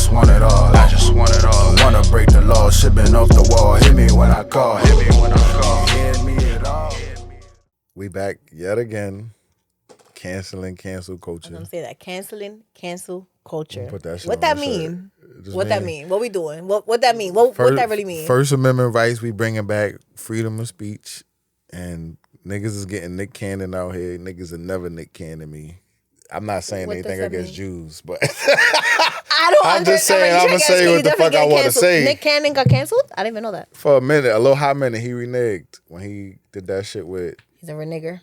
just want it all. I just want it all. Wanna break the law, shipping off the wall. Hit me when I call. Hit me when I call. Hit me at all. We back yet again. Canceling cancel culture. I'm gonna say that. Canceling cancel culture. Put that shit What on that the mean? shirt. What that mean? What we doing? What that mean? What that really mean? First Amendment rights, we bringing back freedom of speech, and niggas is getting Nick Cannon out here. Niggas are never Nick Cannon me. I'm not saying What anything does that against mean? Jews, but I don't I'm just saying, I'm gonna say what the fuck I want to say. Nick Cannon got canceled? I didn't even know that. For a minute, a little hot minute, he reneged when he did that shit with He's a renegger.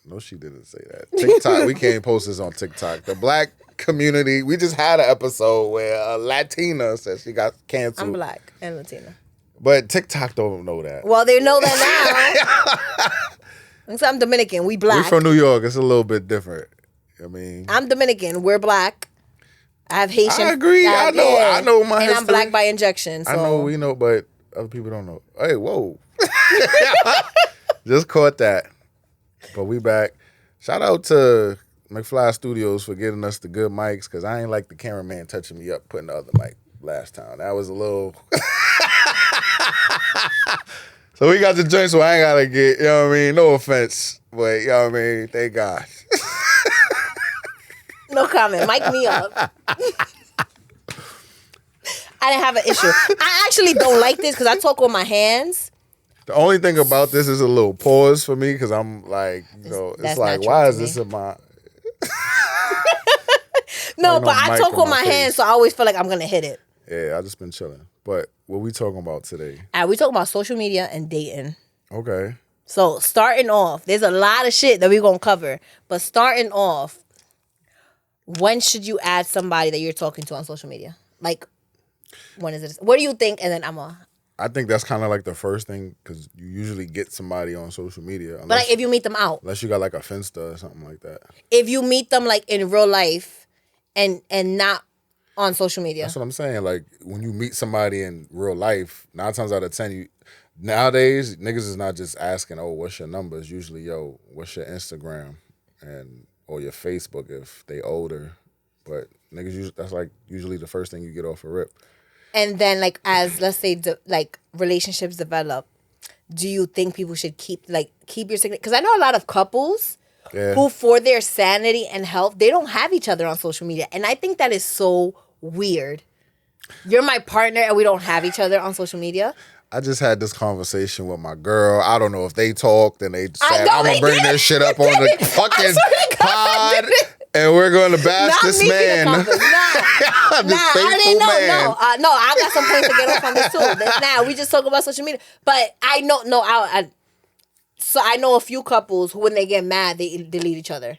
No, she didn't say that. TikTok, we can't post this on TikTok. The black community, we just had an episode where a Latina said she got canceled. I'm black and Latina. But TikTok don't know that. Well, they know that now. So I'm Dominican. We black. We from New York. It's a little bit different. I mean, I'm Dominican. We're black. I have Haitian. I agree. I know my and history. I'm black by injection. So. I know we know, but other people don't know. Hey, whoa. Just caught that. But we back. Shout out to McFly Studios for getting us the good mics, because I ain't like the cameraman touching me up putting the other mic last time. That was a little... So we got the joint, so I ain't gotta get, you know what I mean? No offense, but you know what I mean? Thank God. No comment. Mic me up. I didn't have an issue. I actually don't like this because I talk with my hands. The only thing about this is a little pause for me, because I'm like, you know, it's like, why is this in my... No, but I talk with my hands, so I always feel like I'm going to hit it. Yeah, I just been chilling. But what we talking about today? We talking about social media and dating. Okay. So starting off, there's a lot of shit that we're going to cover. But starting off, when should you add somebody that you're talking to on social media? Like, when is it? What do you think? And then I think that's kind of like the first thing, because you usually get somebody on social media. Unless, but like if you meet them out. Unless you got like a Finsta or something like that. If you meet them like in real life and not on social media. That's what I'm saying. Like when you meet somebody in real life, 9 times out of 10, nowadays, niggas is not just asking, oh, what's your number? It's usually, yo, what's your Instagram? Or your Facebook if they older. But niggas, that's like usually the first thing you get off a rip. And then, like, as let's say, like relationships develop, do you think people should keep your significant? Because I know a lot of couples who, for their sanity and health, they don't have each other on social media, and I think that is so weird. You're my partner, and we don't have each other on social media. I just had this conversation with my girl. I don't know if they talked and they said, I'm going to bring this shit up on the fucking pod. And we're going to bash this man. I didn't know. No, I got some points to get off on this too. Now we just talk about social media, but I know. So I know a few couples who, when they get mad, they delete each other.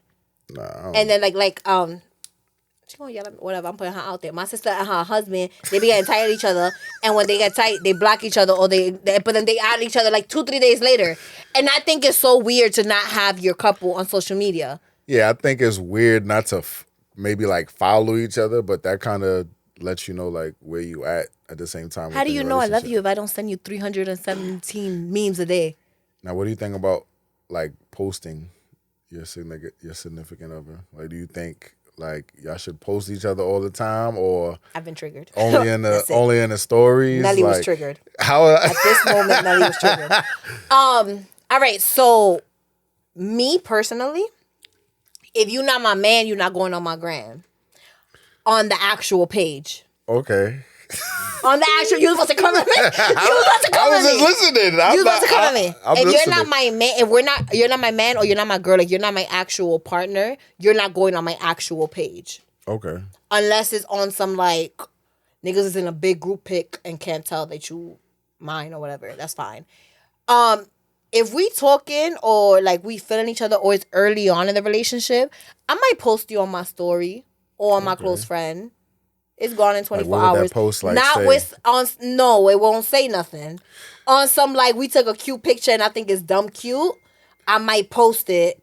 And then she gonna yell at me, whatever. I'm putting her out there. My sister and her husband, they be getting tired of each other, and when they get tight, they block each other, or but then they add each other like 2-3 days later. And I think it's so weird to not have your couple on social media. Yeah, I think it's weird not to maybe like follow each other, but that kind of lets you know like where you at the same time. How do you know I love you if I don't send you 317 memes a day? Now, what do you think about like posting your significant other? Like, do you think like y'all should post each other all the time, or I've been triggered only in the stories? Nelly was triggered. How at this moment Nelly was triggered. All right, so me personally, if you're not my man, you're not going on my gram. On the actual page. Okay. On the actual, you was about to come at me. I was just listening. You was about to come at me. If you're not my man, you're not my man, or you're not my girl, like you're not my actual partner, you're not going on my actual page. Okay. Unless it's on some like niggas is in a big group pic and can't tell that you mine or whatever. That's fine. If we talking or like we feeling each other or it's early on in the relationship, I might post you on my story or on my close friend. It's gone in 24 hours. That post like not say? With no, it won't say nothing. On some like we took a cute picture and I think it's dumb cute, I might post it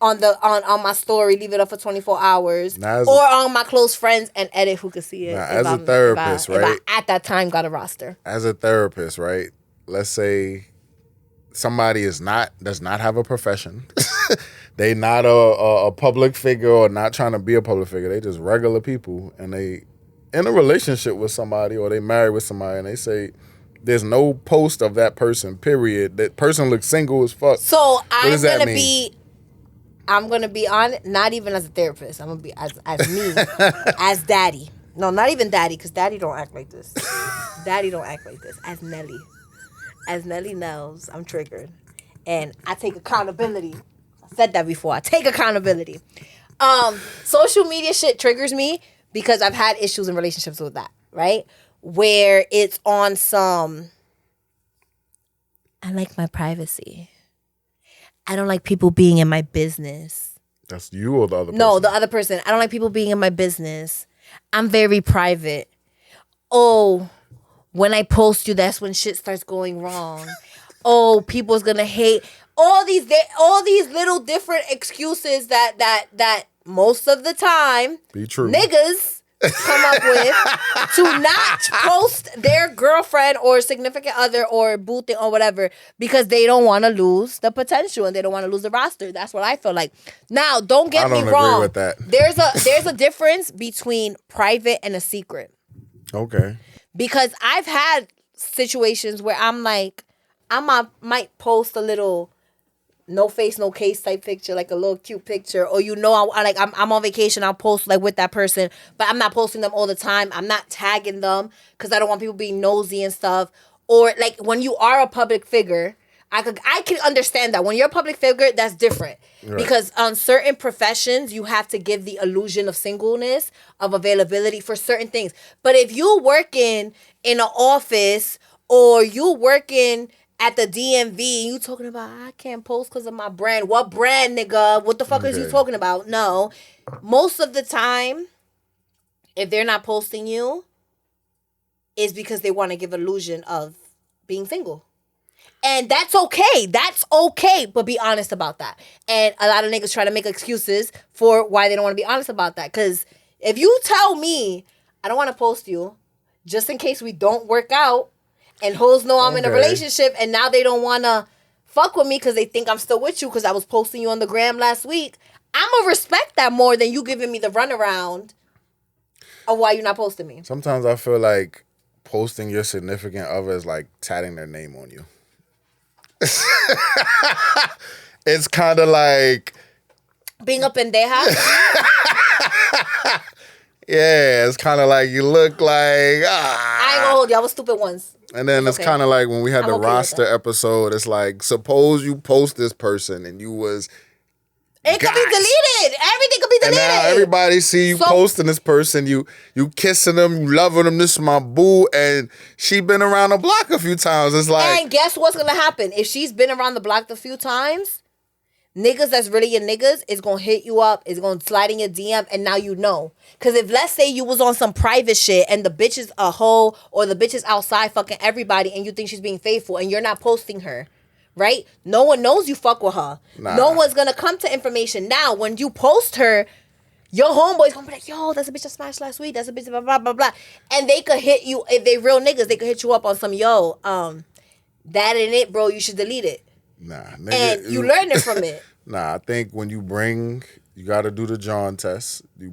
on my story, leave it up for 24 hours, or on my close friends and edit who could see it. As a therapist, right? If I at that time got a roster. As a therapist, right? Let's say somebody does not have a profession. They not a public figure or not trying to be a public figure. They just regular people, and they in a relationship with somebody or they married with somebody and they say there's no post of that person, period, that person looks single as fuck. So I'm gonna be on, not even as a therapist. I'm gonna be as me, as daddy. No, not even daddy, because daddy don't act like this. Daddy don't act like this. As Nelly. As Nelly knows, I'm triggered. And I take accountability. I said that before. I take accountability. Social media shit triggers me because I've had issues in relationships with that, right? Where it's on some, I like my privacy. I don't like people being in my business. That's you or the other person? No, the other person. I don't like people being in my business. I'm very private. Oh, when I post you, that's when shit starts going wrong. Oh, people's gonna hate. All these little different excuses that most of the time be true niggas come up with to not post their girlfriend or significant other or boo thing or whatever because they don't want to lose the potential and they don't want to lose the roster. That's what I feel like. Now, don't get me wrong. Agree with that. There's a difference between private and a secret. Okay. Because I've had situations where I'm like, might post a little no face, no case type picture, like a little cute picture, or I'm on vacation, I'll post like with that person, but I'm not posting them all the time. I'm not tagging them because I don't want people being nosy and stuff. Or like when you are a public figure, I can understand that when you're a public figure, that's different. Right. Because on certain professions, you have to give the illusion of singleness, of availability for certain things. But if you working in an office or you working at the DMV, you talking about, I can't post because of my brand. What brand, nigga? What the fuck is you talking about? No. Most of the time, if they're not posting you, it's because they want to give illusion of being single. And that's okay. That's okay. But be honest about that. And a lot of niggas try to make excuses for why they don't want to be honest about that. Because if you tell me, I don't want to post you, just in case we don't work out, and hoes know I'm in a relationship, and now they don't want to fuck with me because they think I'm still with you because I was posting you on the gram last week, I'm going to respect that more than you giving me the runaround of why you're not posting me. Sometimes I feel like posting your significant other is like tatting their name on you. It's kind of like being a pendeja. Yeah, it's kind of like you look like I ain't gonna hold you. I was stupid once. And then it's kind of like when we had the roster episode, it's like, suppose you post this person and you was it could be deleted. Everything could be deleted. And now everybody see you posting this person, you kissing them, you loving them, this is my boo, and she been around the block a few times. It's like, and guess what's gonna happen? If she's been around the block a few times, niggas that's really your niggas is gonna hit you up, is gonna slide in your DM, and now you know. Cause if let's say you was on some private shit and the bitch is a hoe or the bitch is outside fucking everybody and you think she's being faithful and you're not posting her, right? No one knows you fuck with her. Nah. No one's gonna come to information. Now, when you post her, your homeboy's gonna be like, yo, that's a bitch I smashed last week. That's a bitch blah, blah, blah, blah. And they could hit you, if they real niggas, they could hit you up on some, that ain't it, bro. You should delete it. Nah, nigga. And you learn it from it. Nah, I think when you got to do the John test. You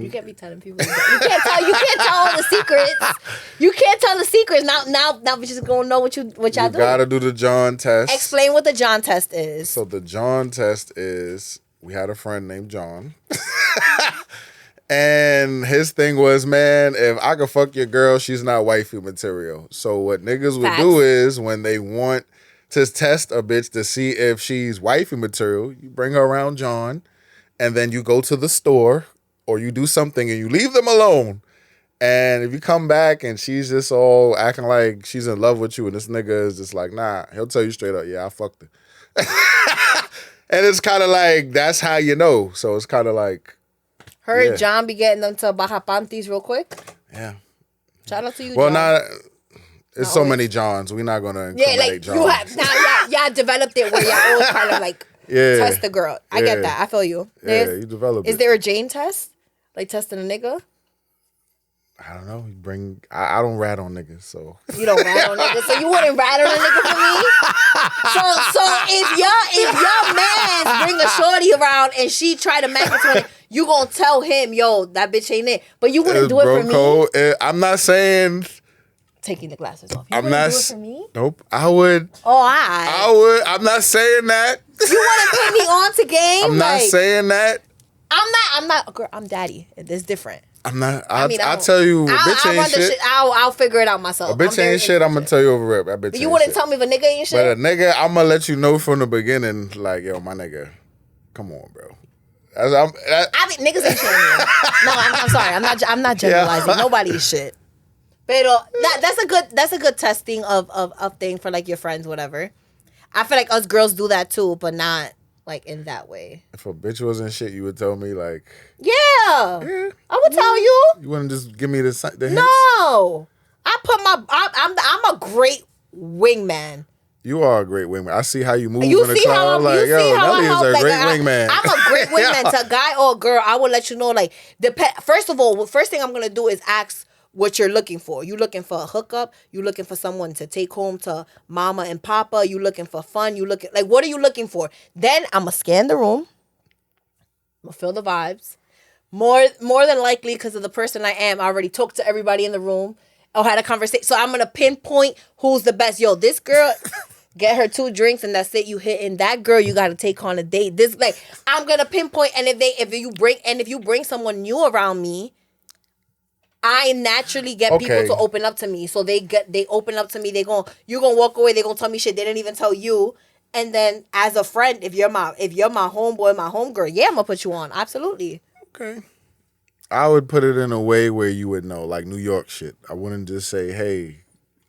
can't be telling people. You can't tell all the secrets. You can't tell the secrets. Now we just gonna know what y'all do. You gotta do the John test. Explain what the John test is. So the John test is, we had a friend named John. And his thing was, man, if I could fuck your girl, she's not wifey material. So what niggas would do is, when they want to test a bitch to see if she's wifey material, you bring her around John, and then you go to the store or you do something and you leave them alone. And if you come back and she's just all acting like she's in love with you and this nigga is just like, nah, he'll tell you straight up, yeah, I fucked her. And it's kind of like, that's how you know. So it's kind of like, heard John be getting them to Baja Panties real quick. Yeah. Shout out to you, well, John. It's so many Johns. We're not going to incriminate Johns. You have, now y'all developed it where y'all all kind of like test the girl. I get that. I feel you. You developed it. Is there a Jane test? Like testing a nigga? I don't know. I don't rat on niggas, so. You don't rat on niggas, so you wouldn't rat on a nigga for me? So if y'all man bring a shorty around and she try to match it to you gonna tell him, yo, that bitch ain't it. But you wouldn't do it for me. Code. I'm not saying. Taking the glasses off. You I'm wouldn't not. do it for me? Nope. I would. Oh, I would. I'm not saying that. You wouldn't put me on to game? I'm not saying that. I'm not. Girl, I'm daddy. It's different. I'm not. I'll tell you, a bitch ain't shit. I'll figure it out myself. A bitch ain't shit. I'm gonna tell you over rip. That bitch. You wouldn't tell me if a nigga ain't shit. But a nigga, I'm gonna let you know from the beginning. Like, yo, my nigga, come on, bro. I mean, niggas ain't shit. No, I'm sorry. I'm not generalizing. Yeah. Nobody's shit. But that's a good testing of thing for like your friends, whatever. I feel like us girls do that too, but not like in that way. If a bitch wasn't shit, you would tell me like. Yeah. I would tell you. You wouldn't just give me the hints? No. I'm a great wingman. You are a great wingman. I see how you move in the car. Like, yo, Nelly is a great wingman. I'm a great wingman to a guy or a girl. I will let you know, like, first of all, first thing I'm going to do is ask what you're looking for. You looking for a hookup? You looking for someone to take home to mama and papa? You looking for fun? You looking, like, what are you looking for? Then I'm going to scan the room. I'm going to feel the vibes. More than likely, because of the person I am, I already talked to everybody in the room or had a conversation. So I'm going to pinpoint who's the best. Yo, this girl... Get her 2 drinks and that's it. You hitting that girl. You got to take on a date. This like I'm gonna pinpoint. And if you bring someone new around me, I naturally get people to open up to me. So they open up to me. You gonna walk away. They gonna tell me shit they didn't even tell you. And then as a friend, if you're my homeboy, my homegirl, yeah, I'm gonna put you on. Absolutely. Okay. I would put it in a way where you would know, like New York shit. I wouldn't just say, hey,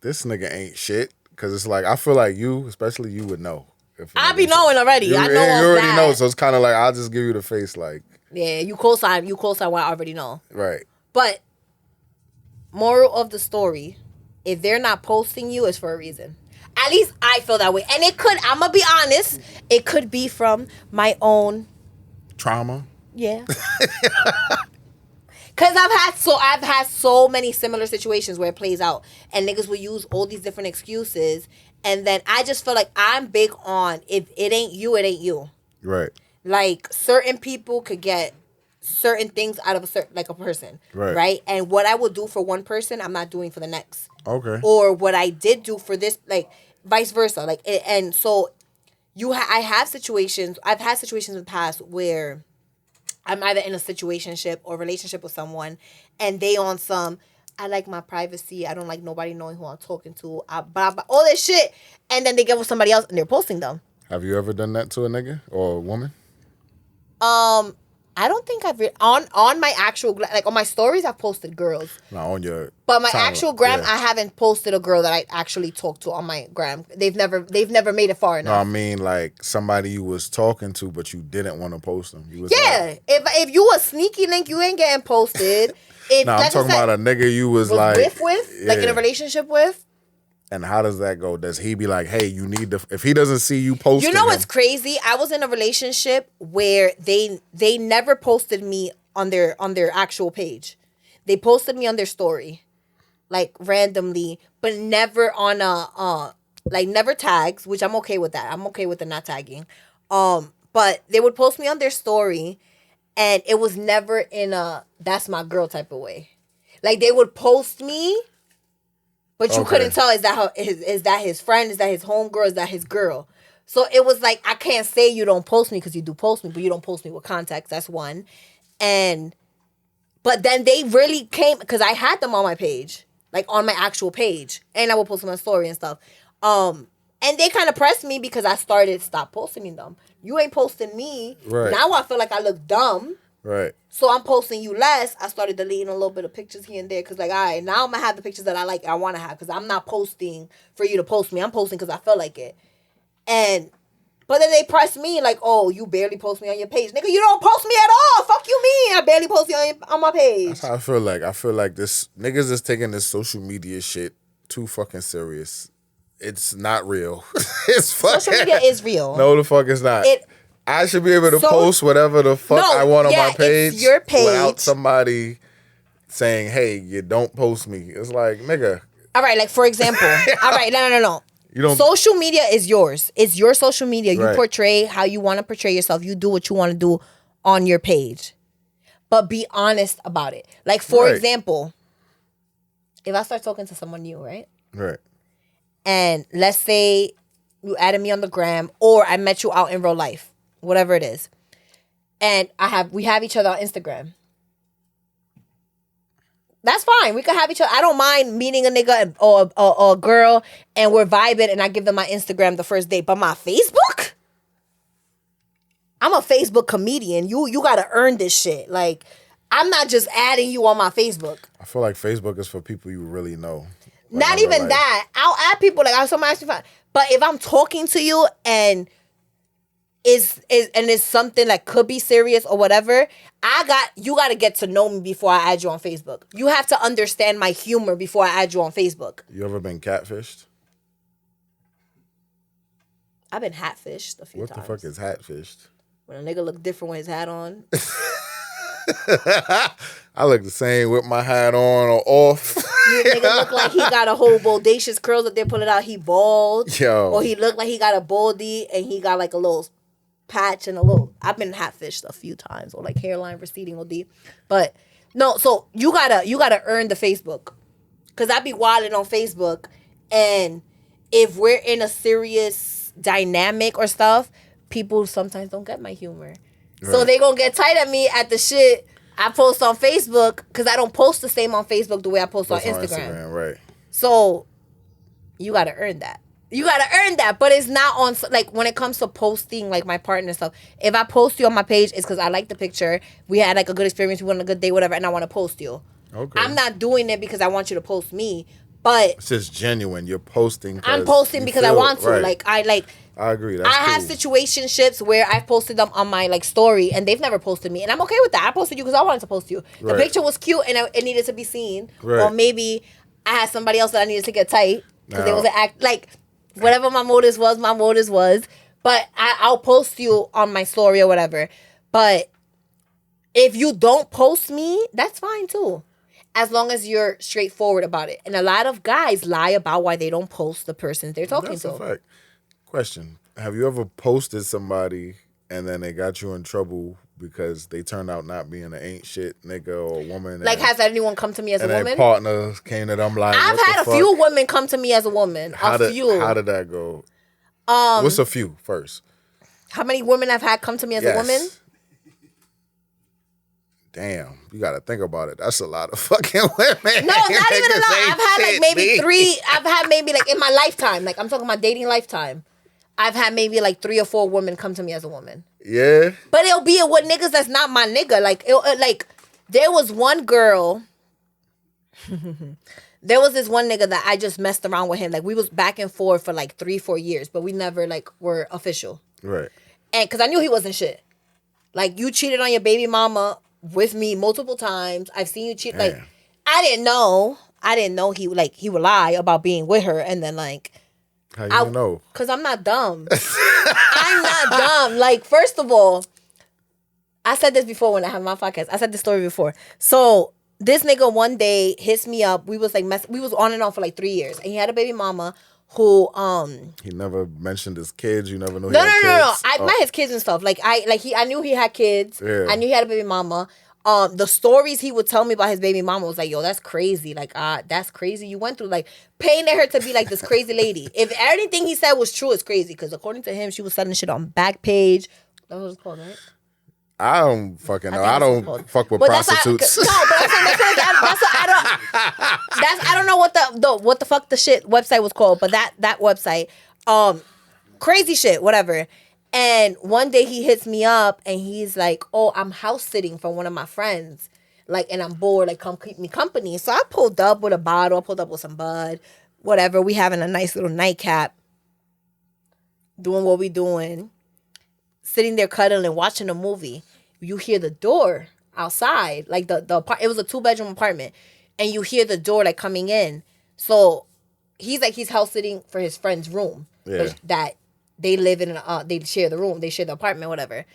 this nigga ain't shit. Because it's like, I feel like you, especially you, would know. I be knowing already. I know you already know, so it's kind of like, I'll just give you the face like. Yeah, you co-sign what I already know. Right. But, moral of the story, if they're not posting you, it's for a reason. At least I feel that way. And it could, I'm going to be honest, it could be from my own. Trauma? Yeah. Because I've had so many similar situations where it plays out. And niggas will use all these different excuses. And then I just feel like I'm big on, if it ain't you, it ain't you. Right. Like, certain people could get certain things out of a person. Right. And what I will do for one person, I'm not doing for the next. Okay. Or what I did do for this, like, vice versa. Like, and so I've had situations in the past where I'm either in a situationship or relationship with someone, and they on some, I like my privacy. I don't like nobody knowing who I'm talking to. All this shit, and then they get with somebody else and they're posting them. Have you ever done that to a nigga or a woman? I don't think I've on my actual, like on my stories I've posted girls. Not on your. But my actual gram, I haven't posted a girl that I actually talked to on my gram. They've never made it far enough. No, I mean like somebody you was talking to, but you didn't want to post them. You was like, if you a sneaky link, you ain't getting posted. I'm talking about a nigga you was like like in a relationship with. And how does that go? Does he be like, hey, you need to... If he doesn't see you posting... You know what's crazy? I was in a relationship where they never posted me on their actual page. They posted me on their story. Like, randomly. But never on never tags, which I'm okay with that. I'm okay with the not tagging. But they would post me on their story, and it was never in a, that's my girl type of way. Like, they would post me... But you couldn't tell, is that his friend? Is that his homegirl? Is that his girl? So it was like, I can't say you don't post me because you do post me, but you don't post me with context. That's one. But then they really came, because I had them on my page, like on my actual page. And I would post them on my story and stuff. And they kind of pressed me because I stop posting them. You ain't posting me. Right. Now I feel like I look dumb. Right. So I'm posting you less. I started deleting a little bit of pictures here and there because, like, all right, now I'm going to have the pictures that I like, I want to have, because I'm not posting for you to post me. I'm posting because I feel like it. But then they press me like, oh, you barely post me on your page. Nigga, you don't post me at all. Fuck you mean? I barely post you on my page. That's how I feel like. I feel like this niggas is taking this social media shit too fucking serious. It's not real. It's fucking... Social media is real. No, the fuck it's not. I should be able to post whatever the fuck I want on my page, it's your page without somebody saying, hey, you don't post me. It's like, nigga. All right, like, for example. All right, no. You don't, social media is yours. It's your social media. You portray how you want to portray yourself. You do what you want to do on your page. but be honest about it. Like, for Right. example, if I start talking to someone new, right? Right. And let's say you added me on the gram, or I met you out in real life, whatever it is, and we have each other on Instagram. That's fine. We could have each other. I don't mind meeting a nigga or a girl and we're vibing and I give them my Instagram the first day. But my Facebook? I'm a Facebook comedian. You gotta earn this shit. Like, I'm not just adding you on my Facebook. I feel like Facebook is for people you really know. Like, Not even that. I'll add people like I somebody actually find. But if I'm talking to you and it's something that could be serious or whatever, you gotta get to know me before I add you on Facebook. You have to understand my humor before I add you on Facebook. You ever been catfished? I've been hatfished a few times. What the fuck is hatfished? When a nigga look different with his hat on. I look the same with my hat on or off. You nigga look like he got a whole bodacious curls that they're pulling out. He bald. Yo. Or he look like he got a baldy and he got like a little patch and a little. I've been hatfished a few times, or like hairline receding OD. But no, so you gotta earn the Facebook. Cause I be wilding on Facebook, and if we're in a serious dynamic or stuff, people sometimes don't get my humor. Right. So they gonna get tight at me at the shit I post on Facebook, because I don't post the same on Facebook the way I post on Instagram. Right. So you gotta earn that. You gotta earn that, but it's not on, like, when it comes to posting, like, my partner and stuff. If I post you on my page, it's because I like the picture. We had, like, a good experience. We went on a good day, whatever, and I want to post you. Okay. I'm not doing it because I want you to post me, but it's just genuine. You're posting. I'm posting because I want to. Right. I agree. That's I have situationships where I've posted them on my, like, story, and they've never posted me, and I'm okay with that. I posted you because I wanted to post you. The Right. picture was cute, and it needed to be seen. Right. Or maybe I had somebody else that I needed to get tight because they was like. Whatever my motives was. But I'll post you on my story or whatever. But if you don't post me, that's fine too. As long as you're straightforward about it. And a lot of guys lie about why they don't post the person they're talking to. That's a fact. Question. Have you ever posted somebody and then they got you in trouble because they turned out not being an ain't shit nigga or woman? Like, has anyone come to me as a woman? And their partner came to them like, I've had a few women come to me as a woman. How did that go? What's a few first? How many women I've had come to me as a woman? Damn, you got to think about it. That's a lot of fucking women. No, not even a lot. I've had like maybe 3. I've had maybe like in my lifetime. Like, I'm talking about dating lifetime. I've had maybe like 3 or 4 women come to me as a woman. Yeah. But it'll be with niggas that's not my nigga. Like, there was one girl. There was this one nigga that I just messed around with him. Like, we was back and forth for like 3-4 years, but we never like were official. Right. And because I knew he wasn't shit. Like, you cheated on your baby mama with me multiple times. I've seen you cheat. Damn. Like, I didn't know he would lie about being with her, and then like. How you know? Because I'm not dumb. I'm not dumb. Like, first of all, I said this before when I had my podcast. I said this story before. So this nigga one day hits me up. We was like we was on and on for like 3 years, and he had a baby mama who He never mentioned his kids. You never knew. No. I met his kids and stuff. I knew he had kids. Yeah. I knew he had a baby mama. The stories he would tell me about his baby mama was like, yo, that's crazy. Like, that's crazy. You went through, like, painted her to be like this crazy lady. If anything he said was true, it's crazy. Because according to him, she was selling shit on Backpage. That's what it's called, right? I don't fucking know. I don't fuck with prostitutes. I don't know what the fuck the shit website was called, but that website, crazy shit, whatever. And one day he hits me up and he's like, oh, I'm house sitting for one of my friends. Like, and I'm bored. Like, come keep me company. So I pulled up with a bottle. I pulled up with some bud. Whatever. We having a nice little nightcap. Doing what we doing. Sitting there cuddling, watching a movie. You hear the door outside. Like, it was a 2-bedroom apartment. And you hear the door, like, coming in. So he's house sitting for his friend's room. Yeah. That they live in, they share the room, they share the apartment, whatever.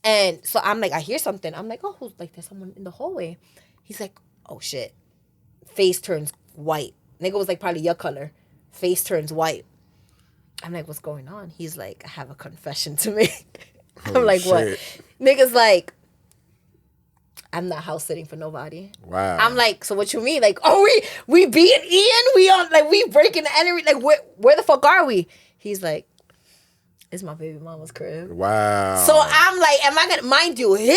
And so I'm like, I hear something. I'm like, oh, who's like, there's someone in the hallway. He's like, oh shit. Face turns white. Nigga was like probably your color. Face turns white. I'm like, what's going on? He's like, I have a confession to make. I'm like, what? Nigga's like, I'm not house sitting for nobody. Wow. I'm like, so what you mean? Like, oh, we beating Ian? We on like we breaking the enemy? Like, where the fuck are we? He's like, it's my baby mama's crib. Wow. So I'm like, am I gonna mind you? He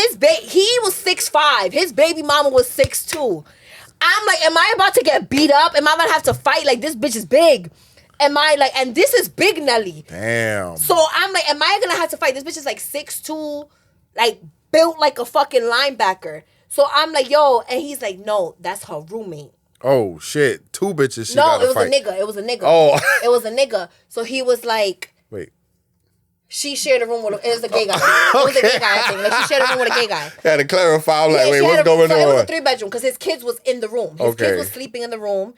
was 6'5". His baby mama was 6'2". I'm like, am I about to get beat up? Am I about to have to fight? Like, this bitch is big. Am I like, and this is big Nelly. Damn. So I'm like, am I gonna have to fight? This bitch is like 6'2", like built like a fucking linebacker. So I'm like, yo, and he's like, no, that's her roommate. Oh shit! 2 bitches. She No, gotta it was fight. a nigga. It was a nigga. Oh. It was a nigga. So he was like, Wait. she shared a room with. It was a gay guy. It was a gay guy. I think. Like, she shared a room with a gay guy. Had to clarify. I'm like, Yeah, wait, she what's had going so on? it was a 3-bedroom because his kids was in the room. His Okay. kids was sleeping in the room.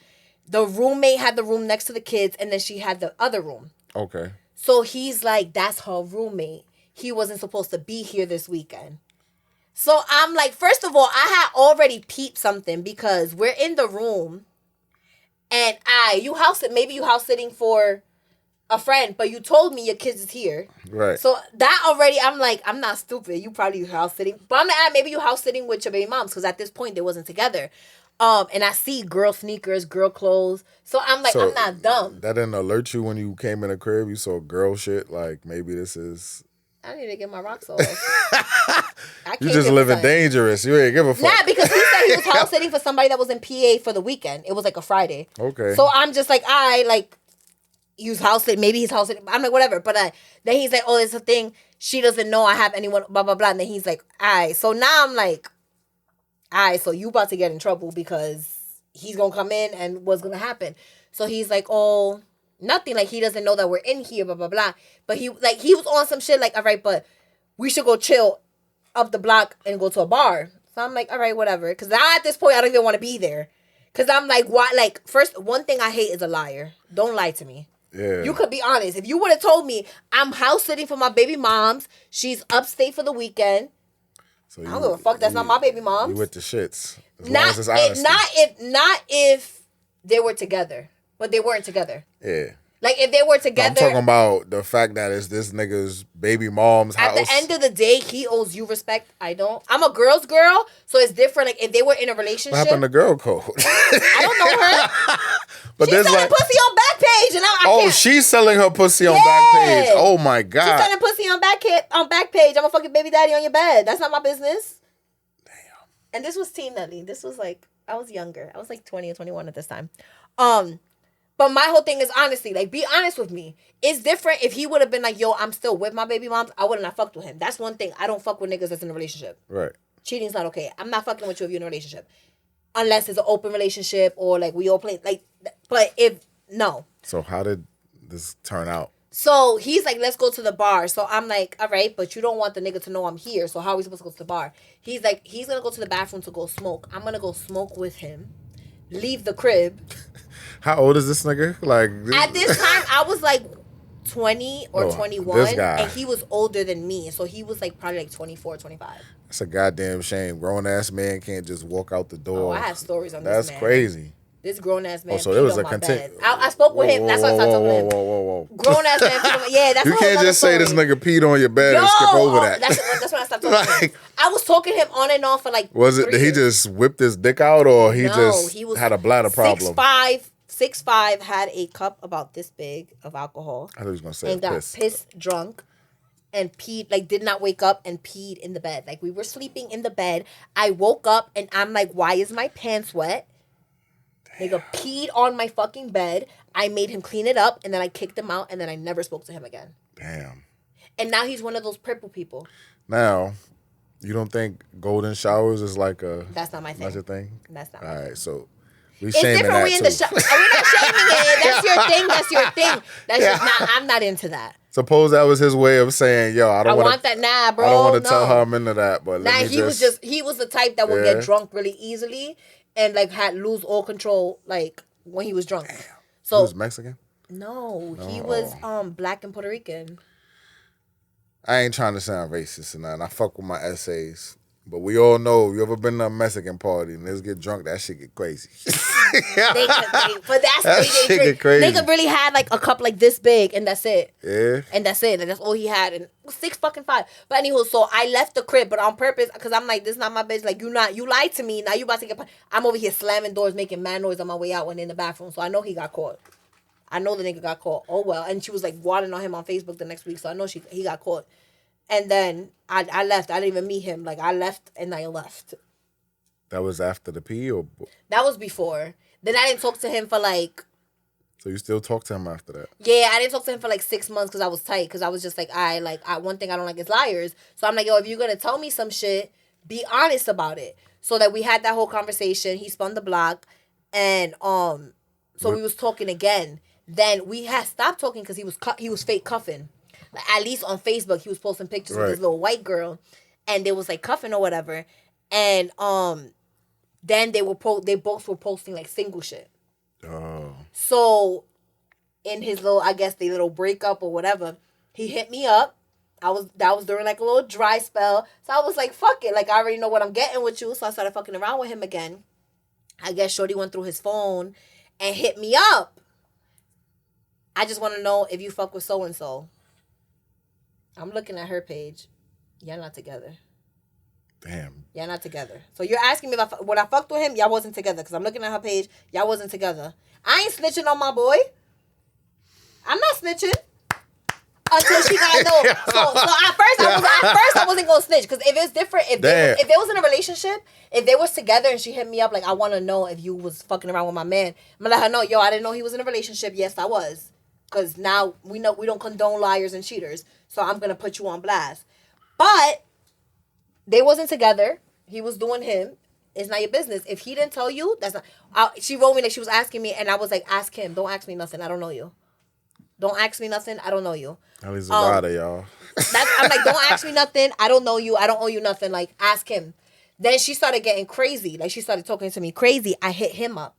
The roommate had the room next to the kids, and then she had the other room. Okay. So he's like, that's her roommate. He wasn't supposed to be here this weekend. So I'm like, first of all, I had already peeped something because we're in the room, and maybe you house sitting for a friend, but you told me your kids is here. Right. So that already, I'm like, I'm not stupid. You probably house sitting, but I'm gonna add maybe you house sitting with your baby moms because at this point they wasn't together. And I see girl sneakers, girl clothes. So I'm like, So I'm not dumb. That didn't alert you when you came in the crib. You saw girl shit. Like maybe this is. I need to get my rocks off. You just living dangerous. You ain't give a fuck. Nah, because he said he was house sitting for somebody that was in PA for the weekend. It was like a Friday. Okay. So I'm just like, use house sitting. Maybe he's house sitting. I'm like, whatever. But then he's like, oh, it's a thing. She doesn't know I have anyone, blah, blah, blah. And then he's like, So now I'm like, so you about to get in trouble because he's going to come in and what's going to happen. So he's like, oh, nothing. Like, he doesn't know that we're in here, blah, blah, blah. But he was on some shit like, all right, but we should go chill up the block and go to a bar. So I'm like, all right, whatever. Because now at this point, I don't even want to be there. Because I'm like, why? Like, first, one thing I hate is a liar. Don't lie to me. Yeah. You could be honest. If you would have told me I'm house sitting for my baby mom's, she's upstate for the weekend. So I don't give a fuck. That's not my baby mom's. You with the shits. As long as it's honesty. Not if they were together, but they weren't together. Yeah. Like if they were together. I'm talking about the fact that it's this nigga's baby mom's house. At the end of the day, he owes you respect. I don't. I'm a girl's girl, so it's different. Like if they were in a relationship. What happened to girl code? I don't know her. But She's selling pussy on Backpage, and I can't. She's selling her pussy on Backpage. Oh my god. She's selling pussy on Backpage. I'm a fucking baby daddy on your bed. That's not my business. Damn. And this was teen Nelly. This was like I was younger. I was like 20 or 21 at this time. But my whole thing is honestly, like, be honest with me. It's different if he would have been like, yo, I'm still with my baby moms. I wouldn't have fucked with him. That's one thing. I don't fuck with niggas that's in a relationship. Right. Cheating's not okay. I'm not fucking with you if you're in a relationship. Unless it's an open relationship or like we all play. Like, but no. So how did this turn out? So he's like, let's go to the bar. So I'm like, all right, but you don't want the nigga to know I'm here. So how are we supposed to go to the bar? He's like, he's going to go to the bathroom to go smoke. I'm going to go smoke with him. Leave the crib. How old is this nigga? Like at this time, I was like 20 or 21. This guy. And he was older than me. So he was like probably like 24, 25. It's a goddamn shame. Grown ass man can't just walk out the door. Oh, I have stories on this man. That's crazy. This grown ass man. Oh, so it was peed a on my bed. content. I spoke with him. That's why I started talking to him. Whoa. Grown ass man. Peed on my, yeah, that's you can't just say this nigga peed on your bed and skip over that. That's when I stopped talking to him. I was talking to him on and off for like. Was it? Did he just whipped his dick out, or he was had a bladder problem? 6'5", had a cup about this big of alcohol. I thought he was gonna say and got pissed drunk. And peed, like did not wake up and peed in the bed. Like we were sleeping in the bed. I woke up and I'm like, why is my pants wet? Nigga peed on my fucking bed. I made him clean it up and then I kicked him out and then I never spoke to him again. Damn. And now he's one of those purple people. Now, you don't think golden showers is like a... That's not my thing. That's your thing? That's not my thing. All right, so... It's different. We in the shower. We're not shaming it. That's your thing. That's your thing. That's just not. I'm not into that. Suppose that was his way of saying, "Yo, I want that." Nah, bro. I don't want to tell her I'm into that. But he was the type that would get drunk really easily and like had lose all control like when he was drunk. Damn. So he was Mexican? No, he was black and Puerto Rican. I ain't trying to sound racist or nothing. I fuck with my essays. But we all know, you ever been to a Mexican party and let's get drunk, that shit get crazy. But that's shit get crazy. Nigga really had like a cup like this big and that's it. Yeah. And that's it. And that's all he had. And it was 6 fucking 5. But anywho, so I left the crib, but on purpose, because I'm like, this is not my bitch. Like, you lied to me. Now you about to get... I'm over here slamming doors, making mad noise on my way out when in the bathroom. So I know he got caught. I know the nigga got caught. Oh, well. And she was like wadding on him on Facebook the next week. So I know he got caught. And then I left. I didn't even meet him. Like, I left and I left. That was after the pee or? That was before. Then I didn't talk to him for like... So you still talk to him after that? Yeah, I didn't talk to him for like 6 months because I was tight. Because I was just like, one thing I don't like is liars. So I'm like, yo, if you're going to tell me some shit, be honest about it. So that we had that whole conversation. He spun the block. And so we was talking again. Then we had stopped talking because he was fake cuffing. Like, at least on Facebook, he was posting pictures with this little white girl. And they was like cuffing or whatever. And then they both were posting like single shit. Oh. So, in his little breakup or whatever, he hit me up. That was during like a little dry spell. So I was like, fuck it. Like, I already know what I'm getting with you. So I started fucking around with him again. I guess Shorty went through his phone and hit me up. I just want to know if you fuck with so-and-so. I'm looking at her page. Y'all not together. Damn. Y'all not together. So you're asking me when I fucked with him, y'all wasn't together. Because I'm looking at her page, y'all wasn't together. I ain't snitching on my boy. I'm not snitching. Until she got know. So at first I wasn't gonna snitch. Because if it's different, if they was in a relationship, if they was together and she hit me up like, I want to know if you was fucking around with my man, I'm gonna let her know, yo, I didn't know he was in a relationship. Yes, I was. Because now we know we don't condone liars and cheaters. So I'm gonna put you on blast. But they wasn't together. He was doing him. It's not your business. If he didn't tell you, that's not... she wrote me like she was asking me, and I was like, ask him. Don't ask me nothing. I don't know you. Don't ask me nothing. I don't know you. At least a lot of y'all. I'm like, don't ask me nothing. I don't know you. I don't owe you nothing. Like, ask him. Then she started getting crazy. Like, she started talking to me crazy. I hit him up.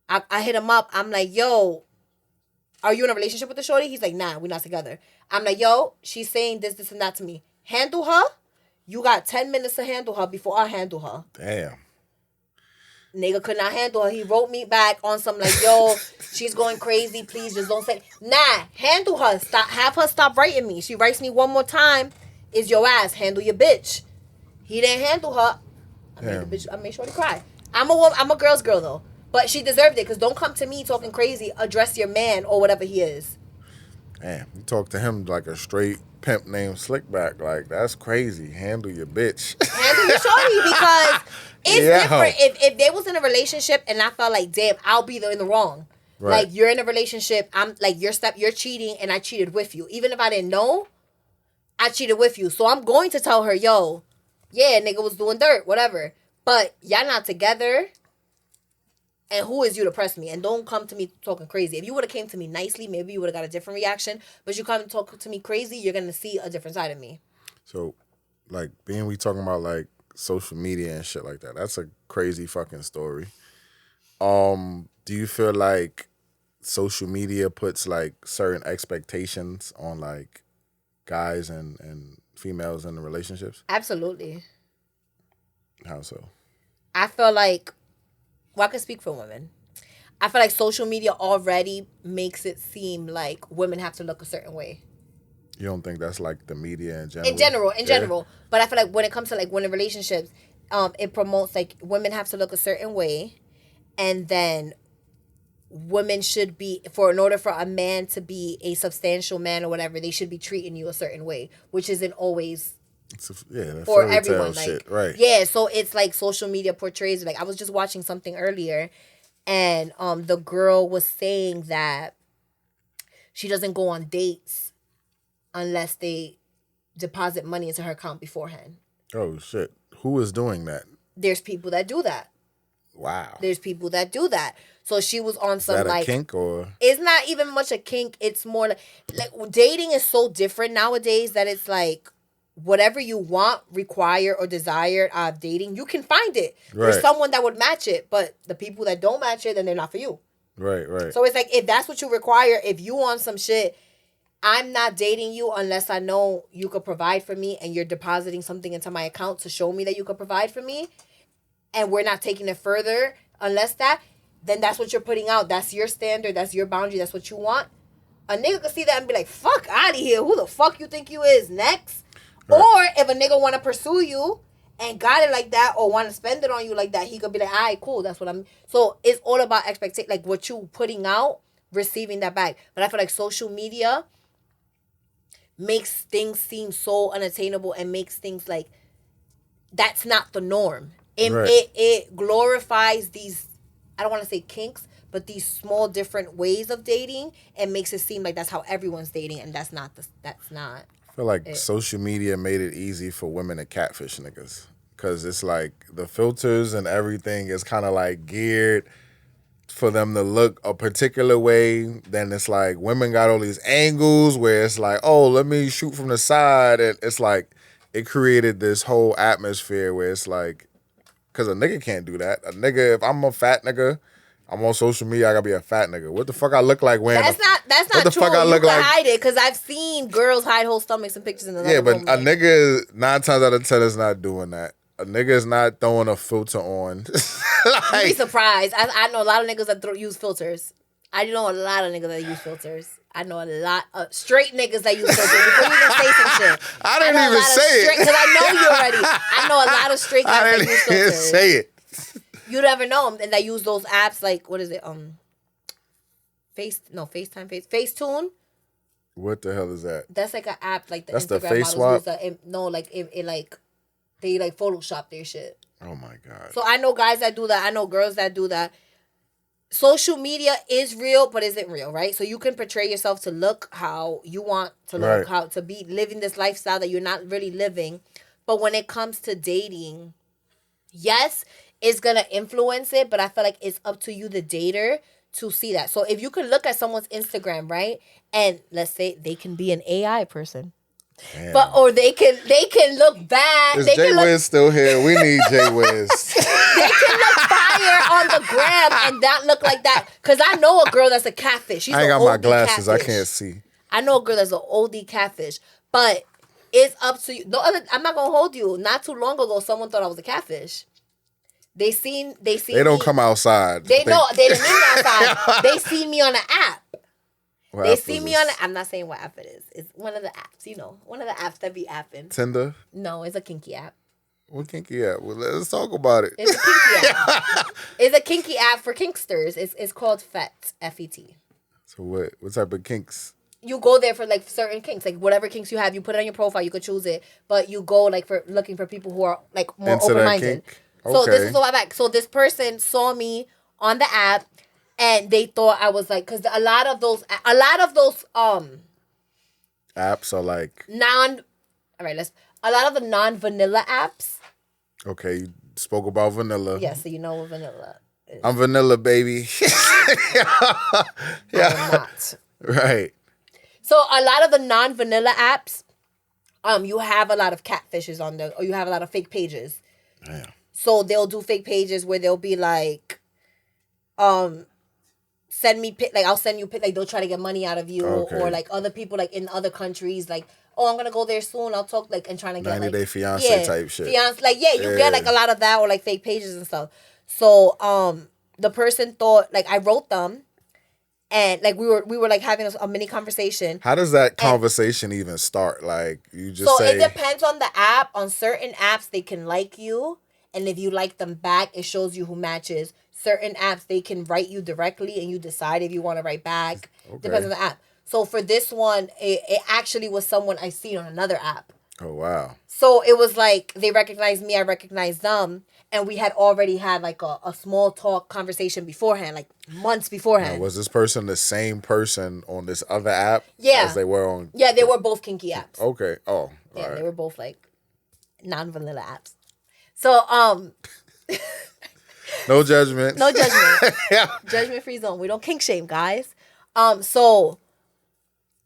I hit him up. I'm like, yo, are you in a relationship with the shorty? He's like, nah, we're not together. I'm like, yo, she's saying this, and that to me. Handle her. You got 10 minutes to handle her before I handle her. Damn. Nigga could not handle her. He wrote me back on some like, yo, she's going crazy. Please just don't say. Nah, handle her. Have her stop writing me. She writes me one more time. Is your ass. Handle your bitch. He didn't handle her. I made sure to cry. I'm a girl's girl though. But she deserved it because don't come to me talking crazy. Address your man or whatever he is. Damn, you talk to him like a straight pimp named Slickback. Like, that's crazy. Handle your bitch. Handle your shorty because it's different. If they was in a relationship and I felt like, damn, I'll be in the wrong. Right. Like, you're in a relationship, I'm like, you're cheating and I cheated with you. Even if I didn't know, I cheated with you. So I'm going to tell her, yo, yeah, nigga was doing dirt, whatever. But y'all not together. And who is you to press me? And don't come to me talking crazy. If you would have came to me nicely, maybe you would have got a different reaction. But you come and talk to me crazy, you're going to see a different side of me. So, like, we talking about, like, social media and shit like that. That's a crazy fucking story. Do you feel like social media puts, like, certain expectations on, like, guys and females in the relationships? Absolutely. How so? I feel like... Well, I can speak for women. I feel like social media already makes it seem like women have to look a certain way. You don't think that's like the media in general? In general. But I feel like when it comes to like women relationships, it promotes like women have to look a certain way. And then women should be, in order for a man to be a substantial man or whatever, they should be treating you a certain way, which isn't always... for everyone, like, shit, right? Yeah, so it's like social media portrays. Like I was just watching something earlier, and the girl was saying that she doesn't go on dates unless they deposit money into her account beforehand. Oh shit! Who is doing that? There's people that do that. Wow. There's people that do that. So she was on some is that like a kink or it's not even much a kink. It's more like dating is so different nowadays that it's like. Whatever you want, require, or desire out of dating, you can find it. Right. There's someone that would match it, but the people that don't match it, then they're not for you. Right. So it's like, if that's what you require, if you want some shit, I'm not dating you unless I know you could provide for me and you're depositing something into my account to show me that you could provide for me, and we're not taking it further unless that, then that's what you're putting out. That's your standard. That's your boundary. That's what you want. A nigga could see that and be like, fuck out of here. Who the fuck you think you is next? Right. Or if a nigga want to pursue you and got it like that or want to spend it on you like that, he could be like, all right, cool. That's what I'm... So it's all about expectation, like what you putting out, receiving that back. But I feel like social media makes things seem so unattainable and makes things like that's not the norm. It glorifies these, I don't want to say kinks, but these small different ways of dating and makes it seem like that's how everyone's dating, and that's not. I feel like social media made it easy for women to catfish niggas because it's like the filters and everything is kind of like geared for them to look a particular way. Then it's like women got all these angles where it's like, oh, let me shoot from the side. And it's like it created this whole atmosphere where it's like, because a nigga can't do that. A nigga, if I'm a fat nigga, I'm on social media, I gotta be a fat nigga. What the fuck I look like when... That's not true. You can hide it, because I've seen girls hide whole stomachs and pictures in the Yeah, but a nigga, 9 times out of 10 is not doing that. A nigga is not throwing a filter on. You'd be surprised. I know a lot of niggas that use filters. I know a lot of niggas that use filters. I know a lot of straight niggas that use filters. Before you even say some shit. I didn't even say it. Because I know you already. I know a lot of straight guys that use filters. I didn't even say it. You never know them. And that use those apps like, what is it? Facetune. What the hell is that? That's like an app like the That's Instagram the face models swap? use. No, like it like they like Photoshop their shit. Oh my God. So I know guys that do that. I know girls that do that. Social media is real, but isn't real, right? So you can portray yourself to look how you want to look, how to be living this lifestyle that you're not really living. But when it comes to dating, yes, it's going to influence it, but I feel like it's up to you, the dater, to see that. So if you can look at someone's Instagram, right? And let's say they can be an AI person. Damn. Or they can look bad. Is Jay Wiz still here? We need Jay Wiz. They can look fire on the gram and not look like that. Because I know a girl that's a catfish. She's I ain't got my glasses. Catfish. I can't see. I know a girl that's an OD catfish. But it's up to you. I'm not going to hold you. Not too long ago, someone thought I was a catfish. They don't come outside. They didn't mean outside. They seen me on an app. They see me on it. I'm not saying what app it is. It's one of the apps, one of the apps that be apping. Tinder? No, it's a kinky app. What kinky app? Well, let's talk about it. It's a kinky app. It's a kinky app for kinksters. It's called FET, F-E-T. So what type of kinks? You go there for like certain kinks, like whatever kinks you have, you put it on your profile, you could choose it, but you go like for looking for people who are like more open-minded. Okay. So this is what I'm like. So this person saw me on the app. And they thought I was like, because a lot of those apps are like a lot of the non-vanilla apps. Okay, you spoke about vanilla. Yeah, so you know what vanilla is. I'm vanilla, baby. I am not. Right. So a lot of the non-vanilla apps, you have a lot of catfishes on there, or you have a lot of fake pages. Damn. So they'll do fake pages where they'll be like, send me pic, like I'll send you pic, like they'll try to get money out of you, or like other people like in other countries, like, oh, I'm gonna go there soon, I'll talk, like, and trying to get 90 Day Fiance type shit. You get like a lot of that, or like fake pages and stuff. So the person thought, like, I wrote them, and like we were like having a mini conversation. How does that conversation even start? Like, you just say, it depends on the app. On certain apps they can like you, and if you like them back, it shows you who matches. Certain apps, they can write you directly and you decide if you want to write back. Okay. Depends on the app. So for this one, it actually was someone I seen on another app. Oh, wow. So it was like they recognized me, I recognized them. And we had already had like a small talk conversation beforehand, like months beforehand. Now, was this person the same person on this other app? Yeah. As they were on? Yeah, they were both kinky apps. Okay. Oh, yeah, right. They were both like non-vanilla apps. So, no judgment. No judgment. Judgment-free zone. We don't kink shame, guys. So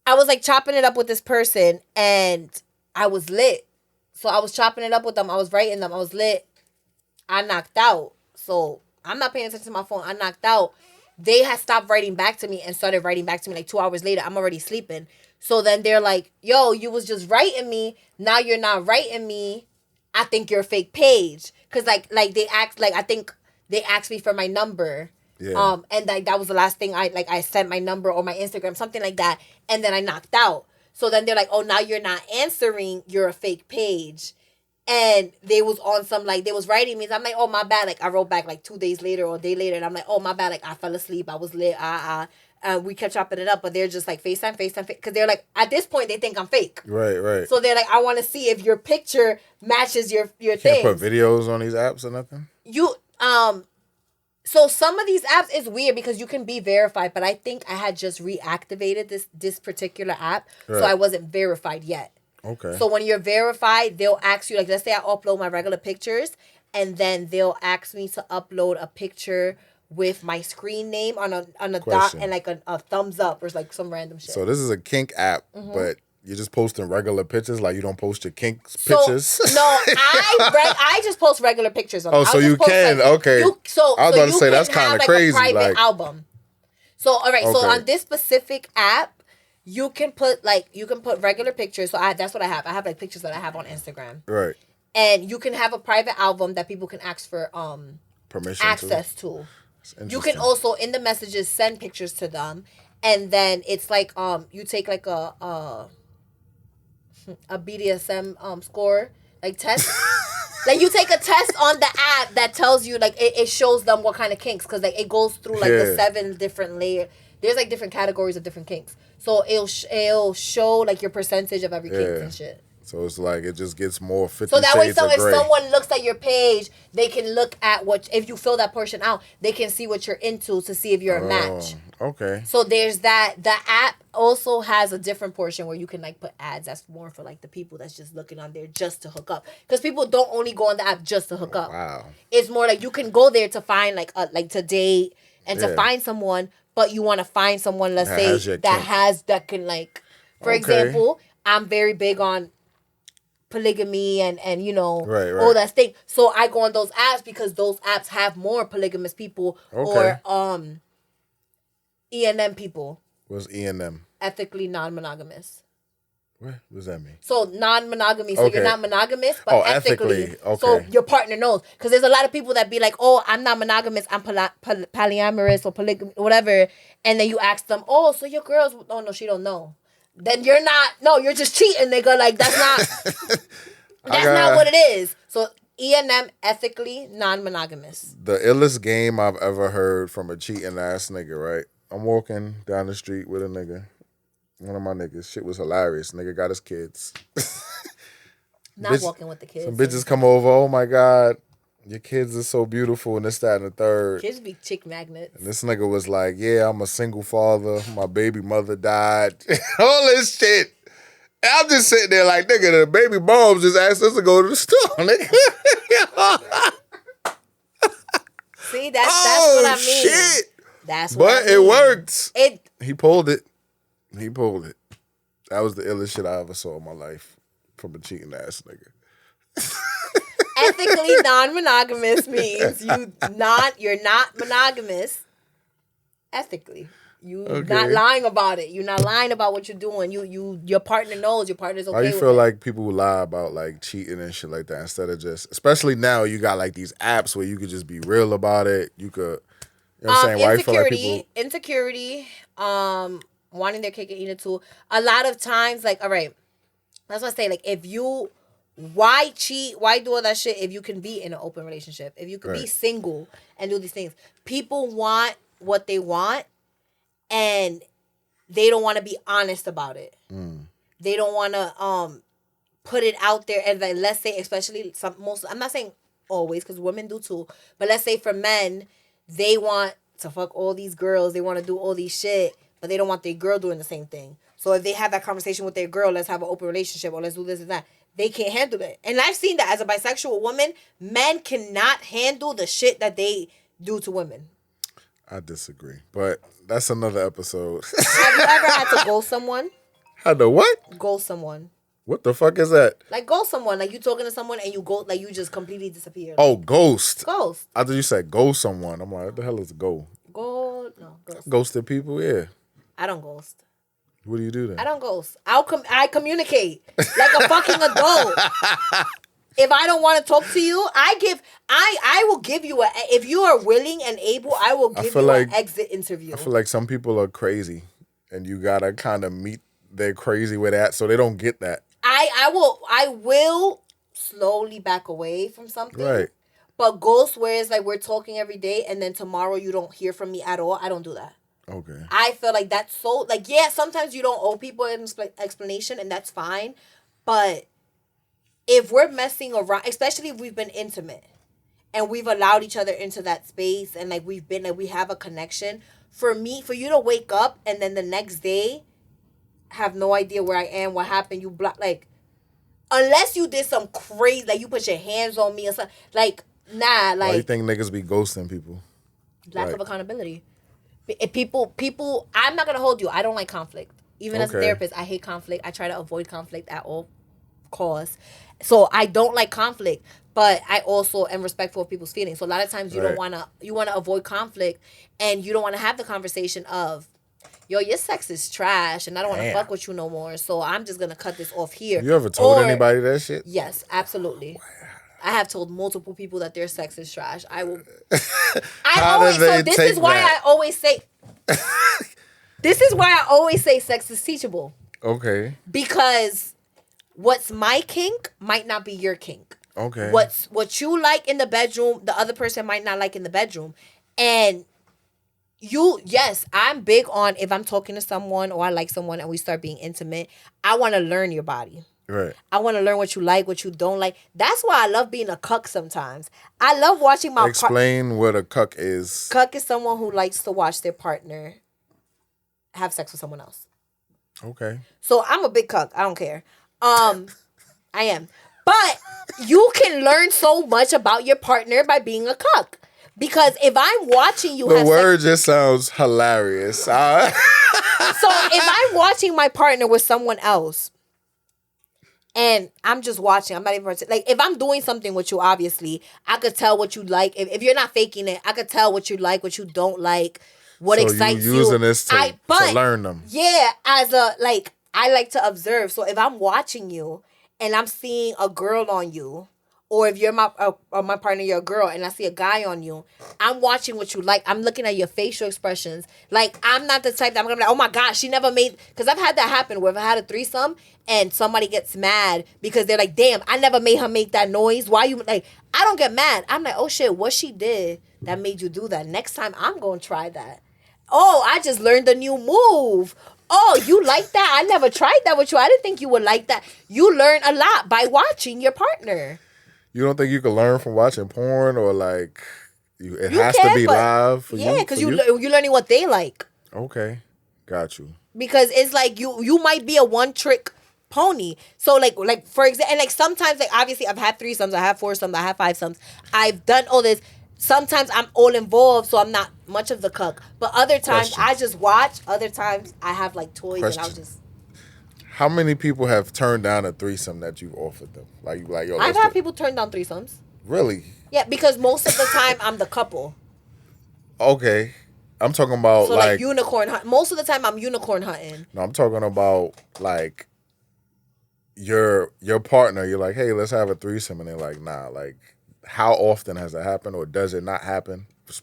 I was like chopping it up with this person and I was lit. So I was chopping it up with them. I was writing them. I was lit. I knocked out. So I'm not paying attention to my phone. I knocked out. They had stopped writing back to me and started writing back to me like 2 hours later. I'm already sleeping. So then they're like, yo, you was just writing me. Now you're not writing me. I think you're a fake page. Because, like they asked, like, I think they asked me for my number. Yeah. And like that was the last thing I sent my number or my Instagram, something like that. And then I knocked out. So then they're like, oh, now you're not answering. You're a fake page. And they was on some, like, they was writing me. So I'm like, oh, my bad. Like, I wrote back, like, 2 days later or a day later. And I'm like, oh, my bad. Like, I fell asleep. I was lit. We kept chopping it up. But they're just like, FaceTime. Because they're like, at this point, they think I'm fake. Right. So they're like, I want to see if your picture matches your Can't thing. put videos on these apps or nothing? So some of these apps is weird because you can be verified. But I think I had just reactivated this particular app. Right. So I wasn't verified yet. Okay. So when you're verified, they'll ask you, like, let's say I upload my regular pictures, and then they'll ask me to upload a picture with my screen name on a dot Question. and like a thumbs up or like some random shit. So this is a kink app, but you're just posting regular pictures, like you don't post your kink So, pictures? No, I just post regular pictures on Oh, I'll so just you post, can, like, okay. I was about to say, that's kinda crazy, a private like- album. So, all right, so Okay. on this specific app, you can put regular pictures. So that's what I have. I have like pictures that I have on Instagram. Right. And you can have a private album that people can ask for Permission access to. It's You can interesting. also in the messages send pictures to them, and then it's like you take like a BDSM score like test. Like you take a test on the app that tells you like it shows them what kind of kinks, because like it goes through like the 7 different layers. There's like different categories of different kinks, so it'll show like your percentage of every kink and shit. So it's like it just gets more 50 So that way, shades of if gray. someone looks at your page, they can look at what, if you fill that portion out, they can see what you're into to see if you're a match. Okay. So there's that. The app also has a different portion where you can like put ads. That's more for like the people that's just looking on there just to hook up. Because people don't only go on the app just to hook up. Wow. It's more like you can go there to find like to date and to Yeah. find someone, but you want to find someone, let's That has say your that can like, for Okay. example, I'm very big on polygamy and you know Right. all that thing. So I go on those apps because those apps have more polygamous people or E&M people, What's E&M? ethically non-monogamous. What does that mean? So non-monogamy, so Okay. you're not monogamous, but Oh, ethically. ethically, okay. So your partner knows. Because there's a lot of people that be like, oh, I'm not monogamous, I'm polyamorous or polygamy, whatever. And then you ask them, oh, so your girl's, oh no, she don't know. Then you're not, no, you're just cheating, nigga. Like, that's not what it is. So E&M, ethically non-monogamous. The illest game I've ever heard from a cheating ass nigga, right? I'm walking down the street with a nigga. One of my niggas. Shit was hilarious. Nigga got his kids. Not walking with the kids. Some bitches come over. Oh my God. Your kids are so beautiful and this, that, and the third. Kids be chick magnets. And this nigga was like, yeah, I'm a single father. My baby mother died. All this shit. And I'm just sitting there like, nigga, the baby moms just asked us to go to the store, nigga. See, that's what I mean. Shit. That's what I But mean. it worked. It He pulled it. He pulled it. That was the illest shit I ever saw in my life from a cheating ass nigga. ethically non-monogamous means you're not monogamous ethically. You're not lying about it. You're not lying about what you're doing. Your partner knows. Your partner's okay Why you with feel it. like people lie about like cheating and shit like that instead of just, especially now you got like these apps where you could just be real about it. You could, you know what I'm saying? Why you feel like people? Insecurity, wanting their cake and eat it too. A lot of times, like, all right, that's what I say. Like, if you, why cheat? Why do all that shit if you can be in an open relationship? If you can be single and do these things. People want what they want and they don't want to be honest about it. They don't want to put it out there. And like, let's say, especially I'm not saying always because women do too, but let's say for men, they want to fuck all these girls. They want to do all these shit, but they don't want their girl doing the same thing. So if they have that conversation with their girl, let's have an open relationship or let's do this and that, they can't handle it. And I've seen that as a bisexual woman, men cannot handle the shit that they do to women. I disagree, but that's another episode. Have you ever had to ghost someone? How the what? Ghost someone. What the fuck is that? Like ghost someone. Like you talking to someone and you go, like you just completely disappear. Oh, ghost. Ghost. I thought you said ghost someone. I'm like, what the hell is go? Ghost. Ghosted people, yeah. I don't ghost. What do you do then? I don't ghost. I communicate like a fucking adult. If I don't want to talk to you, I will give you if you are willing and able, I will give you an exit interview. I feel like some people are crazy, and you gotta kind of meet their crazy with that, so they don't get that. I will slowly back away from something. Right. But ghost, where it's like we're talking every day, and then tomorrow you don't hear from me at all. I don't do that. Okay. I feel like that's so, like, yeah, sometimes you don't owe people an explanation, and that's fine. But if we're messing around, especially if we've been intimate, and we've allowed each other into that space, and, like, we have a connection, for you to wake up, and then the next day, have no idea where I am, what happened, you block, like, unless you did some crazy, like, you put your hands on me or something, like, nah, like. Why do you think niggas be ghosting people? Lack of accountability. If people, I'm not gonna hold you. I don't like conflict. Even as a therapist, I hate conflict. I try to avoid conflict at all costs. So I don't like conflict, but I also am respectful of people's feelings. So a lot of times you want to avoid conflict, and you don't want to have the conversation of, yo, your sex is trash, and I don't want to fuck with you no more. So I'm just gonna cut this off here. You ever told anybody that shit? Yes, absolutely. Wow. I have told multiple people that their sex is trash. I will. This is why I always say. This is why I always say sex is teachable. Okay. Because what's my kink might not be your kink. Okay. What you like in the bedroom, the other person might not like in the bedroom, and yes, I'm big on, if I'm talking to someone or I like someone and we start being intimate, I want to learn your body. Right. I want to learn what you like, what you don't like. That's why I love being a cuck sometimes. I love watching my Explain what a cuck is. Cuck is someone who likes to watch their partner have sex with someone else. Okay. So I'm a big cuck. I don't care. I am. But you can learn so much about your partner by being a cuck. Because if I'm watching you the word just sounds hilarious. So if I'm watching my partner with someone else, and I'm just watching, I'm not even, like, if I'm doing something with you, obviously, I could tell what you like. If you're not faking it, I could tell what you like, what you don't like, what excites you. So you using this to learn them. Yeah, I like to observe. So if I'm watching you and I'm seeing a girl on you, or if you're my partner, you're a girl, and I see a guy on you, I'm watching what you like. I'm looking at your facial expressions. Like, I'm not the type that I'm going to be like, oh my gosh, she never made... Because I've had that happen where I've had a threesome and somebody gets mad because they're like, damn, I never made her make that noise. Why you... Like, I don't get mad. I'm like, oh shit, what she did that made you do that? Next time, I'm going to try that. Oh, I just learned a new move. Oh, you like that? I never tried that with you. I didn't think you would like that. You learn a lot by watching your partner. You don't think you can learn from watching porn, or like it has to be live for you? Yeah, because you're learning what they like. Okay, got you. Because it's like you might be a one-trick pony. So like for example, and like sometimes, like, obviously I've had threesomes, I have foursomes, I have fivesomes. I've done all this. Sometimes I'm all involved, so I'm not much of the cuck. But other times I just watch. Other times I have like toys and I'll just. How many people have turned down a threesome that you've offered them? Yo, I've had people turn down threesomes. Really? Yeah, because most of the time I'm the couple. Okay. I'm talking about so like unicorn hunt. Most of the time I'm unicorn hunting. No, I'm talking about like your partner. You're like, hey, let's have a threesome, and they're like, nah. Like, how often has that happened, or does it not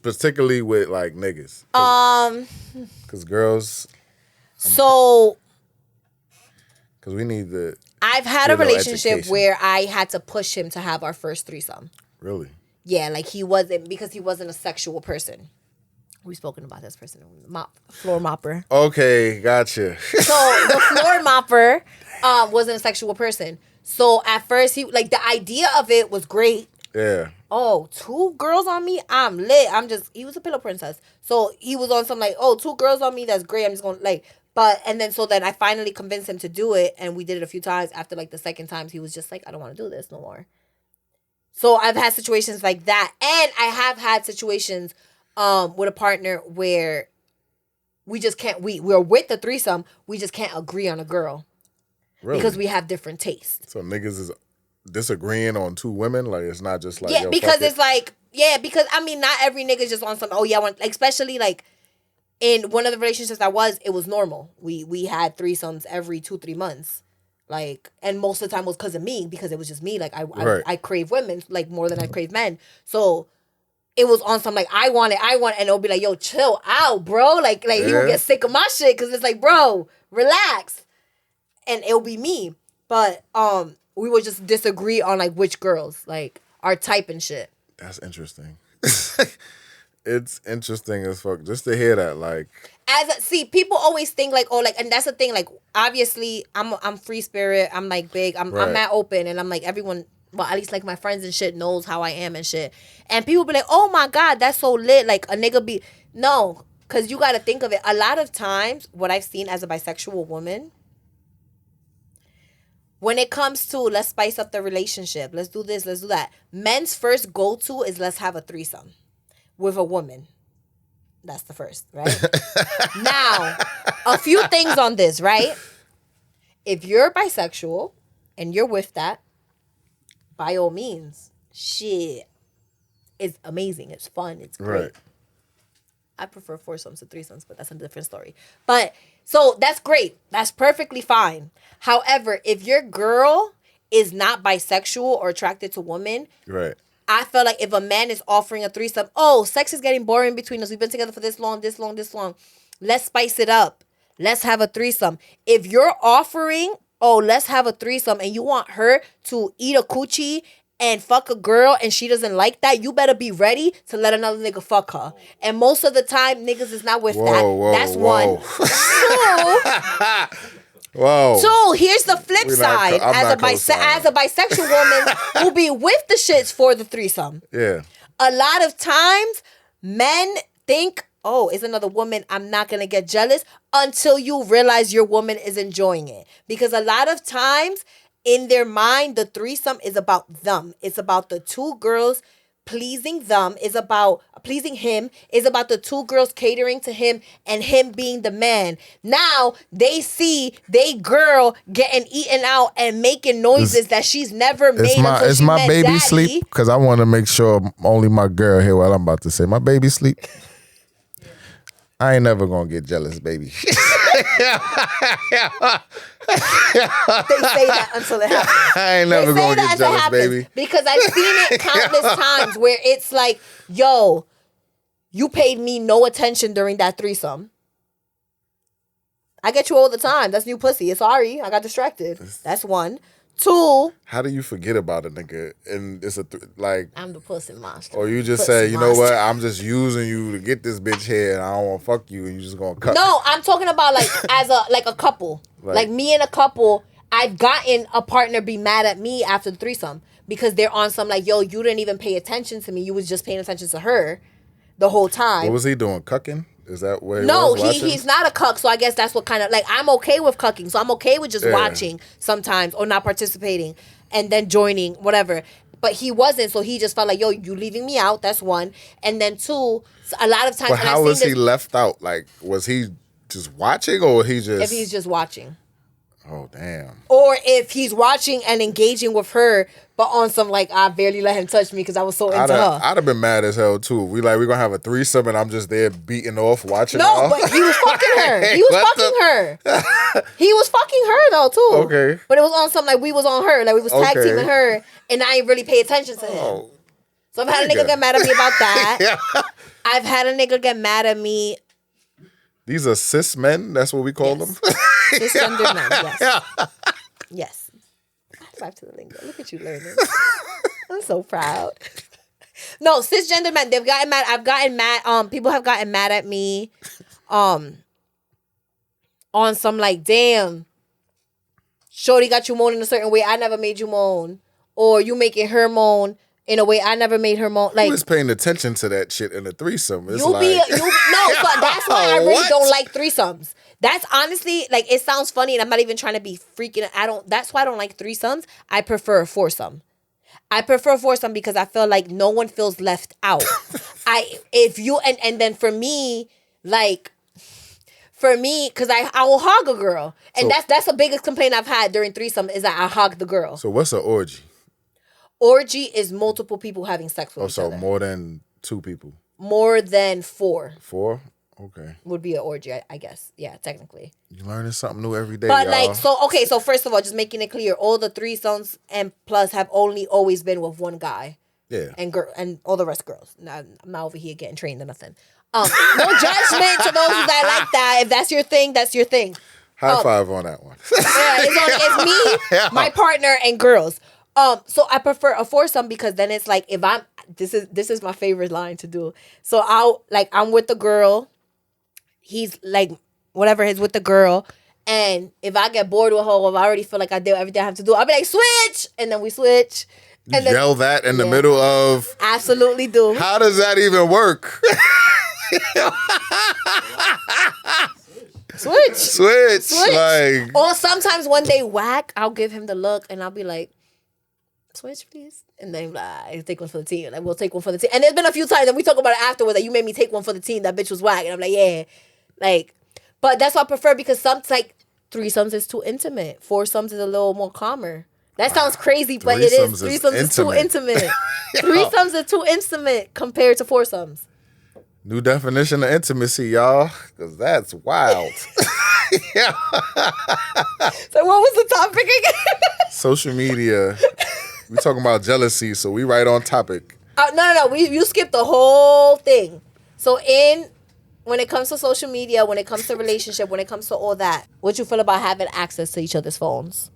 particularly with like niggas? Because girls. Because we need the. I've had a relationship where I had to push him to have our first threesome. Really? Yeah, like he wasn't a sexual person. We've spoken about this person, floor mopper. Okay, gotcha. So the floor mopper wasn't a sexual person. So at first the idea of it was great. Yeah. Oh, 2 girls on me? I'm lit. He was a pillow princess. So he was on some like, oh, 2 girls on me, that's great. I'm just going to like. Then I finally convinced him to do it, and we did it a few times. After like the second time, he was just like, I don't want to do this no more. So I've had situations like that, and I have had situations with a partner where we just can't. We're with the threesome, we just can't agree on a girl, really? Because we have different tastes. So niggas is disagreeing on 2 women, like it's not just like because it's like because I mean not every nigga's just on some. Oh yeah, especially like. in one of the relationships it was normal. We had threesomes every 2-3 months. Like, and most of the time was because of me, because it was just me. Like, I crave women, like, more than I crave men. So, it was on some, like, I want, and it'll be like, yo, chill out, bro. Like he will get sick of my shit, because it's like, bro, relax. And it'll be me. But, we would just disagree on, like, which girls, like, our type and shit. That's interesting. It's interesting as fuck, just to hear that, like... See, people always think like, oh, like, and that's the thing, like, obviously, I'm free spirit, I'm like big, I'm that open, and I'm like, everyone, well, at least like my friends and shit knows how I am and shit, and people be like, oh my God, that's so lit, like a nigga be, no, because you got to think of it, a lot of times, what I've seen as a bisexual woman, when it comes to let's spice up the relationship, let's do this, let's do that, men's first go-to is let's have a threesome with a woman. That's the first, right? Now, a few things on this, right? If you're bisexual and you're with that, by all means, shit, it's amazing. It's fun. It's great. Right. I prefer foursomes to threesomes, but that's a different story. But, so that's great. That's perfectly fine. However, if your girl is not bisexual or attracted to women... Right. I feel like if a man is offering a threesome, oh, sex is getting boring between us. We've been together for this long. Let's spice it up. Let's have a threesome. If you're offering, oh, let's have a threesome, and you want her to eat a coochie and fuck a girl and she doesn't like that, you better be ready to let another nigga fuck her. And most of the time, niggas is not with that. That's one. Two. Whoa. So here's the flip side. As a bisexual woman who be with the shits for the threesome. Yeah. A lot of times, men think, oh, it's another woman, I'm not going to get jealous until you realize your woman is enjoying it. Because a lot of times, in their mind, the threesome is about them. It's about the two girls pleasing them, is about pleasing him, is about the two girls catering to him and him being the man. Now they see they girl getting eaten out and making noises that she's never made. Is my baby daddy. Sleep? Because I want to make sure only my girl hear what I'm about to say. My baby sleep. I ain't never gonna get jealous, baby. They say that until it happens. I ain't never gonna get jealous, baby. Because I've seen it countless times where it's like, yo, you paid me no attention during that threesome. I get you all the time. That's new pussy. Sorry, I got distracted. That's one. Two. How do you forget about a nigga? And it's I'm the pussy monster. Or you just say, you know what? I'm just using you to get this bitch here, and I don't want to fuck you, and you just gonna cut. No, I'm talking about like as a couple. Like me and a couple. I've gotten a partner be mad at me after the threesome because they're on some like, yo, you didn't even pay attention to me. You was just paying attention to her the whole time. What was he doing? Cucking? Is that what he was watching? He's not a cuck, so I guess that's what kind of, like, I'm okay with cucking, so I'm okay with just watching sometimes or not participating and then joining, whatever. But he wasn't, so he just felt like, yo, you leaving me out, that's one. And then two, a lot of times... But how was he left out? Like, was he just watching or he just... If he's just watching. Oh, damn. Or if he's watching and engaging with her, but on some, like, I barely let him touch me because I was so into her. I'd have been mad as hell, too. We're going to have a threesome and I'm just there beating off, watching her. No, but he was fucking her. He was fucking her. He was fucking her, though, too. Okay. But it was on something, like, we was on her. Like, we was tag teaming her, and I didn't really pay attention to him. Oh, so I've had a nigga get mad at me about that. I've had a nigga get mad at me. These are cis men? That's what we call them? Cisgender men, yes. Yes. High five to the lingo. Look at you learning. I'm so proud. No, cisgender men, they've gotten mad. I've gotten mad. People have gotten mad at me on some like, damn, shorty got you moan in a certain way. I never made you moan. Or you making her moan in a way I never made her moan. Like, who was paying attention to that shit in a threesome? It's no, so that's why I really don't like threesomes. That's honestly, like, it sounds funny, and I'm not even trying to be freaking. That's why I don't like threesomes. I prefer a foursome. I prefer a foursome because I feel like no one feels left out. And then for me, because I will hog a girl, and that's the biggest complaint I've had during threesome is that I hog the girl. So what's an orgy? Orgy is multiple people having sex with each other. So more than two people? More than 4. 4? Okay. Would be an orgy, I guess. Yeah, technically. You learning something new every day, But y'all. so first of all, just making it clear, all the threesomes and plus have only always been with one guy. Yeah. And all the rest girls. Now, I'm not over here getting trained or nothing. No judgment to those that like that. If that's your thing, that's your thing. High five on that one. Yeah, it's me, my partner, and girls. So I prefer a foursome because then it's like if I'm this is my favorite line to do. So I'm with the girl, he's like whatever he's with the girl, and if I get bored with her, or if I already feel like I did everything I have to do, I'll be like switch, and then we switch. And then, Yell that in the middle of. Absolutely do. How does that even work? Switch. Like. Or sometimes when they whack, I'll give him the look and I'll be like, switch, please. And then I take one for the team. Like, we'll take one for the team. And there's been a few times, and we talk about it afterwards, that you made me take one for the team. That bitch was whack. And I'm like, yeah. Like, but that's what I prefer because threesomes is too intimate. Foursomes is a little more calmer. That sounds crazy, but it is. Threesomes is too intimate. Threesomes are too intimate compared to foursomes. New definition of intimacy, y'all. Because that's wild. So what was the topic again? Social media. We talking about jealousy, so we right on topic. No. You skipped the whole thing. So when it comes to social media, when it comes to relationship, when it comes to all that, what you feel about having access to each other's phones?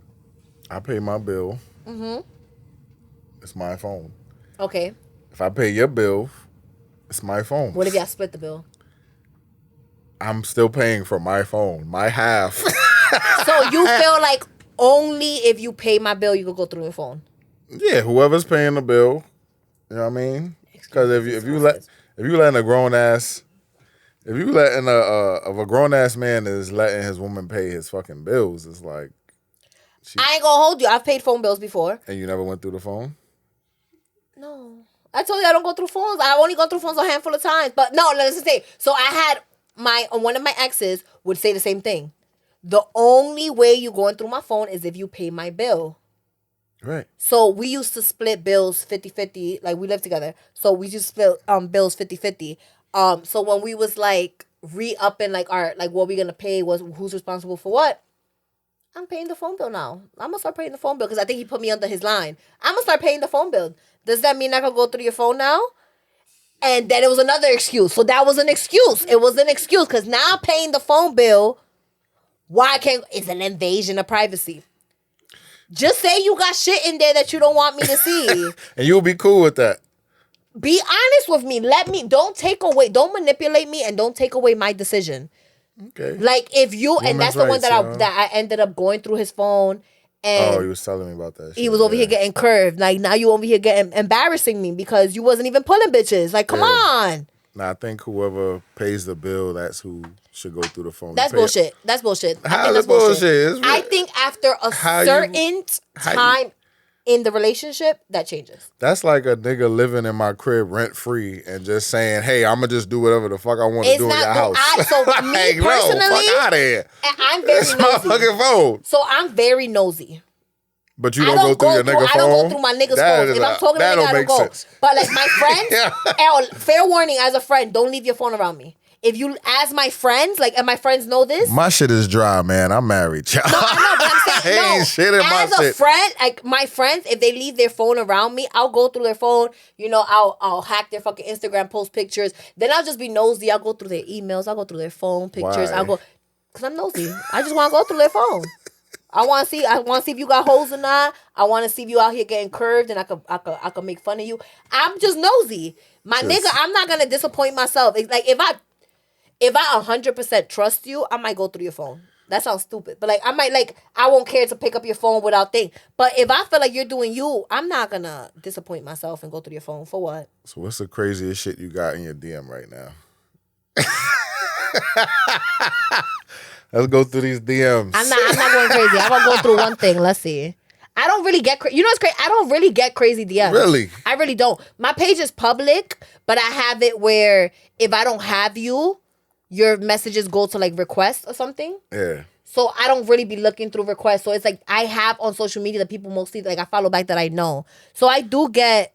I pay my bill. Mm-hmm. It's my phone. Okay. If I pay your bill, it's my phone. What if y'all split the bill? I'm still paying for my phone, my half. So you feel like only if you pay my bill, you could go through your phone? Yeah, whoever's paying the bill. You know what I mean? Because if you letting a grown ass man is letting his woman pay his fucking bills, it's like. I ain't gonna hold you. I've paid phone bills before. And you never went through the phone? No. I told you I don't go through phones. I've only gone through phones a handful of times. But no, let's just say. So I had one of my exes would say the same thing. The only way you going through my phone is if you pay my bill. Right. So we used to split bills 50-50. Like, we lived together. So we just split bills 50-50. So when we was like re-upping like our like what we gonna pay was who's responsible for what, I'm paying the phone bill now. I'm gonna start paying the phone bill because I think he put me under his line. I'm gonna start paying the phone bill. Does that mean I can go through your phone now? And then it was another excuse. So that was an excuse. It was an excuse because now I'm paying the phone bill. Why can't? It's an invasion of privacy. Just say you got shit in there that you don't want me to see. And you'll be cool with that. Be honest with me. Don't manipulate me and don't take away my decision. Okay. Like if you, and that's the one rights, that I ended up going through his phone. And he was telling me about that shit. He was over here getting curved. Like now you over here getting embarrassing me because you wasn't even pulling bitches. Like come on. Nah, I think whoever pays the bill, that's who should go through the phone. That's bullshit. That's bullshit. How is bullshit? I think after a certain time in the relationship, that changes. That's like a nigga living in my crib rent free and just saying, "Hey, I'm gonna just do whatever the fuck I want to do in your house." So me personally, fuck out of here. I'm very it's nosy. my fucking phone. So I'm very nosy. But you don't go through your nigga phone? I don't go through my nigga's phone. If I'm talking to a nigga, I don't go. Sense. But like my friends, fair warning as a friend, don't leave your phone around me. If you, as my friends, like, and my friends know this. My shit is dry, man. I'm married. No, I know, but I'm saying, no. Ain't shit in my shit. As a friend, like, my friends, if they leave their phone around me, I'll go through their phone. You know, I'll hack their fucking Instagram, post pictures. Then I'll just be nosy. I'll go through their emails. I'll go through their phone pictures. Why? I'll go, because I'm nosy. I just want to go through their phone. I want to see if you got holes or not. I want to see if you out here getting curved and I could make fun of you. I'm just nosy. My nigga, I'm not going to disappoint myself. It's like, if I 100% trust you, I might go through your phone. That sounds stupid. But, like, I won't care to pick up your phone without thing. But if I feel like you're doing you, I'm not going to disappoint myself and go through your phone. For what? So what's the craziest shit you got in your DM right now? Let's go through these DMs. I'm not going crazy. I'm going to go through one thing. Let's see. I don't really get you know what's crazy? I don't really get crazy DMs. Really? I really don't. My page is public, but I have it where if I don't have you, your messages go to like requests or something. Yeah. So I don't really be looking through requests. So it's like I have on social media the people mostly like I follow back that I know. So I do get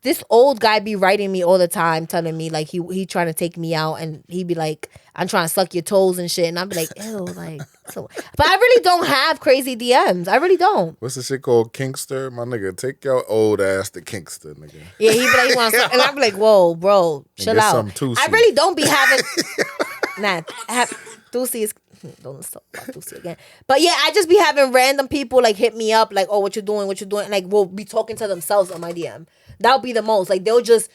this old guy be writing me all the time, telling me like he trying to take me out, and he be like, I'm trying to suck your toes and shit, and I'll be like, ew, like. So, but I really don't have crazy DMs. I really don't. What's the shit called? Kinkster? My nigga, take your old ass to Kinkster, nigga. Yeah, he be like, he wants, and I'm like, whoa, bro, chill out. I really don't be having. Thusi is. Don't talk about Thusi again. But yeah, I just be having random people like hit me up, like, oh, what you doing? And like, we'll be talking to themselves on my DM. That'll be the most. Like, they'll just